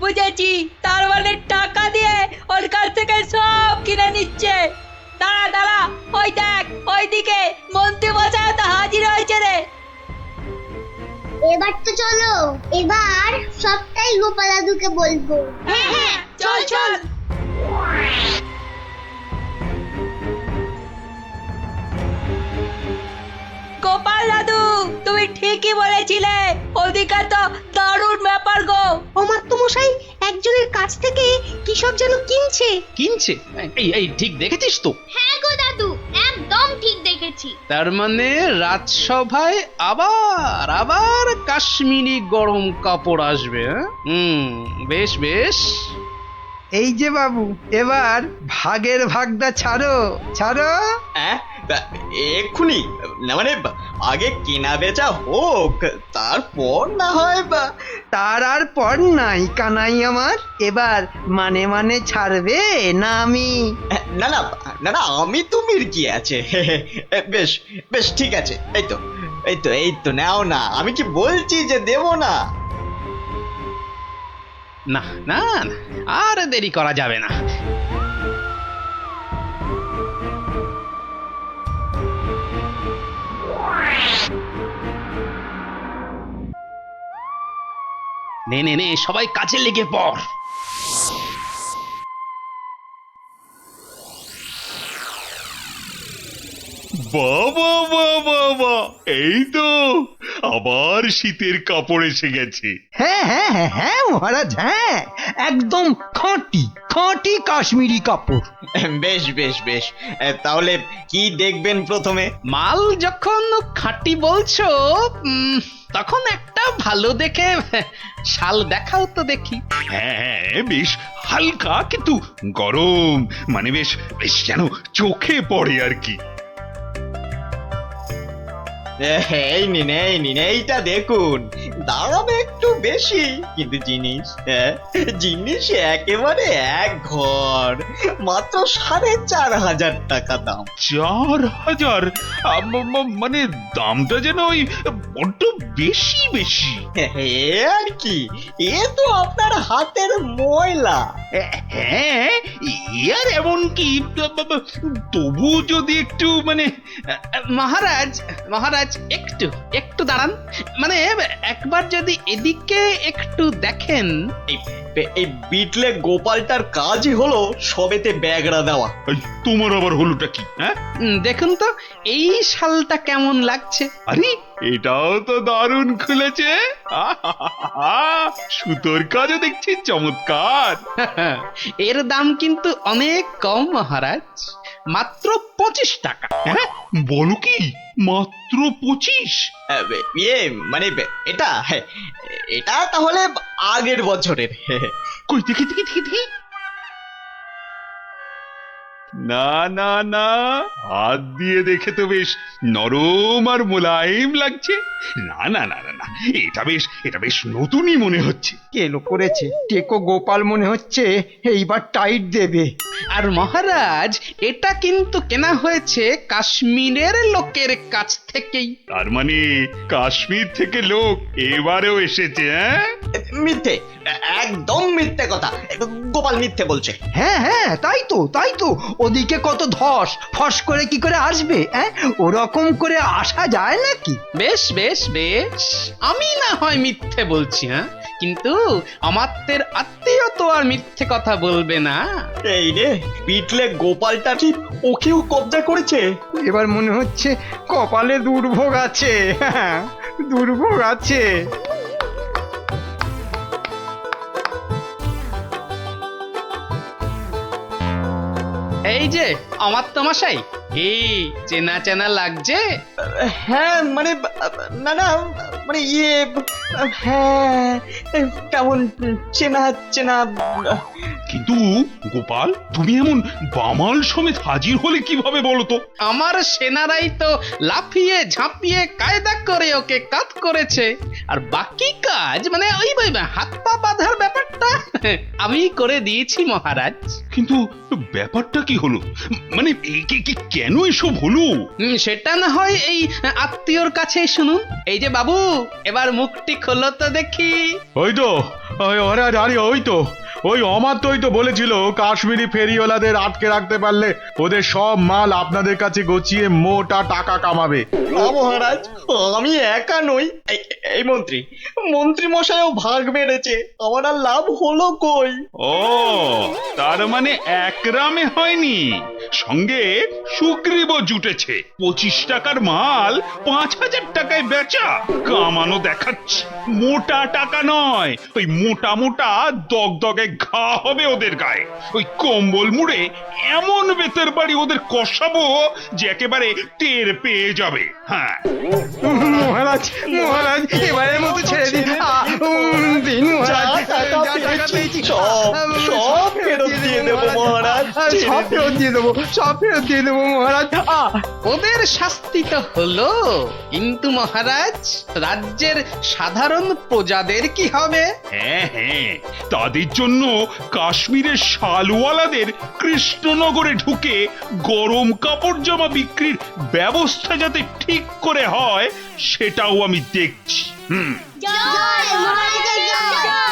বুঝেছি, তার মানে টাকা দিয়ে ওর কাছ থেকে সব কিনে নিচ্ছে। দাঁড়া দাঁড়া, ওই দেখ ওইদিকে মন্ত্রী মশাই তো হাজির হয়েছে রে। এবার তো চলো, এবার সবটাই গোপাল দাদুকে বলবো। হ্যাঁ হ্যাঁ, চল চল। গোপাল দাদু, তুমি ঠিকই বলেছিলে, ওদিকে তো দারুণ ব্যাপার গো। অমাত্য মশাই একজনের কাছ থেকে কি সব যেন কিনছে। কিনছে? এই ঠিক দেখেছিস তো? হ্যাঁ গো দাদু, একদম ঠিক দেখেছি। তার মানে রাজসভায় আবার আবার কাশ্মীরি গরম কাপড় আসবে। বেশ বেশ। এই যে বাবু, এবার ভাগের ভাগটা ছাড়ো ছাড়ো। এক্ষুনি না, মানে আগে কেনা বেচা হোক, তারপর না হয়। তার আর পর নাই কানাই আমার। এবার মানে মানে ছাড়বে না আমি? না না না না, আমি তুমির কি আছে। বেশ বেশ ঠিক আছে, এই তো নাও না। আমি কি বলছি যে দেব না? না না, আর দেরি করা যাবে না। নে নে নে, সবাই কাজে লেগে পড়। বাবা বাবা বাবা, এই তো আবার শীতের কাপড় এসে গেছে। হ্যাঁ হ্যাঁ হ্যাঁ হ্যাঁ মহারাজ, হ্যাঁ একদম খাঁটি খাঁটি কাশ্মীরি কাপড়। বেশ বেশ বেশ, তাহলে কি দেখবেন প্রথমে? মাল যখন খাঁটি বলছো, তখন একটা ভালো দেখে শাল দেখাও তো দেখি। হ্যাঁ, বেশ হালকা কিন্তু গরম, মানে বেশ বেশ যেন চোখে পড়ে আর কি। এই নিন এই নিন, এইটা দেখুন। দাম একটু বেশি, কিন্তু জিনিস একেবারে এক ঘর। মাত্র 4,500 টাকা দাম। 4,000? মানে দামটা যেন ওই বড্ড বেশি বেশি। আর কি, এ তো আপনার হাতের ময়লা। হ্যাঁ, আর এমন কি, তবু যদি একটু মানে। মহারাজ মহারাজ, একটু দাঁড়ান। মানে একবার যদি এদিকে একটু দেখেন। এই বিটলে গোপালটার কাজই হলো সবেতে ব্যাগড়া দেওয়া। তোমার আবার হলোটা কি? হ্যাঁ, দেখুন তো এই শালটা কেমন লাগছে। আরে এটাও তো দারুণ খুলেছে। সুতোর কাজও দেখছি চমৎকার। এর দাম কিন্তু অনেক কম মহারাজ, মাত্র 25 টাকা। হ্যাঁ, বলো কি, মাত্র 25? মানে এটা তাহলে আগের বছরের। কই দেখি দেখি দেখি দেখি। না না না, হাত দিয়ে দেখে তো বেশ নরম আর মোলায়েম লাগছে। না না না না না, এটা বেশ নতুনই মনে হচ্ছে। কেলো করেছে, টেকো গোপাল মনে হচ্ছে এইবার টাইট দেবে। আর মহারাজ, এটা কিন্তু কেনা হয়েছে কাশ্মীরের লোকের কাছ থেকেই। তার মানে কাশ্মীর থেকে লোক এবারেও এসেছে? হ্যাঁ, মিথ্যে, একদম মিথ্যে কথা। গোপাল মিথ্যে বলছে। হ্যাঁ হ্যাঁ, তাই তো। ওদিকে কত ধস ফস করে কি করে আসবে? ওরকম করে আসা যায় নাকি? বেশ বেশ বেশ, আমি না হয় মিথ্যে বলছি, হ্যাঁ, কিন্তু আমাদের আত্মীয় তো আর মিথ্যে কথা বলবে না। এই রে, পিটলে গোপালটা ঠিক ওকেও কবজা করেছে। এবার মনে হচ্ছে কপালে দুর্ভোগ আছে, দুর্ভোগ আছে। এই যে আমার তো মশাই, এই চেনা চেনা লাগছে। হ্যাঁ মানে না না মানে হ্যাঁ কেমন চেনা চেনা। কিন্তু গোপাল, তুমি এমন বামাল সমেত হাজির হলে কিভাবে বলো তো? আমার সেনারাই তো লাফিয়ে ঝাঁপিয়ে কায়দা করে ওকে কাত করেছে, আর বাকি কাজ মানে ওই হাত পা বাঁধার ব্যাপারটা আমি করে দিয়েছি মহারাজ। কিন্তু ব্যাপারটা কি হলো, মানে কেন এসব হলো? সেটা না হয় এই আত্মীয়র কাছেই শুনুন। এই যে বাবু, এবার মুখটি খোলো তো দেখি। ওই তো ওই তো ওই অমাত্যই তো বলেছিল কাশ্মীরি ফেরিওয়ালাদের আটকে রাখতে পারলে ওদের সব মাল আপনাদের কাছে গছিয়ে মোটা টাকা কামাবে। মহারাজ, আমি একা নই, এই মন্ত্রী মন্ত্রী মশাইও ভাগ মেরেছে, আমার আর লাভ হলো কই? ও, তার মানে একরামে হয়নি, সঙ্গে সুগ্রীবও জুটেছে। 25 টাকার মাল 5000 টাকায় বেচা, কামানো দেখাচ্ছে। মোটা টাকা নয়, ওই মোটা মোটা দগদগে ঘা হবে ওদের গায়ে। ওই কম্বল মুড়ে এমন বেতের বাড়ি ওদের কষাবো যে একেবারে টের পেয়ে যাবে। হ্যাঁ মহারাজ, মহারাজ এবারের মতো ছেড়ে দিন। দিন মহারাজ, সব ফেরত দিয়ে দেবো মহারাজ, সব ফেরত দিয়ে দেবো, সব ফেরত দিয়ে দেবো মহারাজ। ওদের শাস্তি তো হলো, কিন্তু মহারাজ রাজ্যের সাধারণ প্রজাদের কি হবে? হ্যাঁ হ্যাঁ, তাদের জন্য কাশ্মীরের শালওয়ালাদের কৃষ্ণনগরে ঢুকে গরম কাপড় জামা বিক্রির ব্যবস্থা যাতে ঠিক করে হয় সেটাও আমি দেখছি। জয় মহারাজ জয়।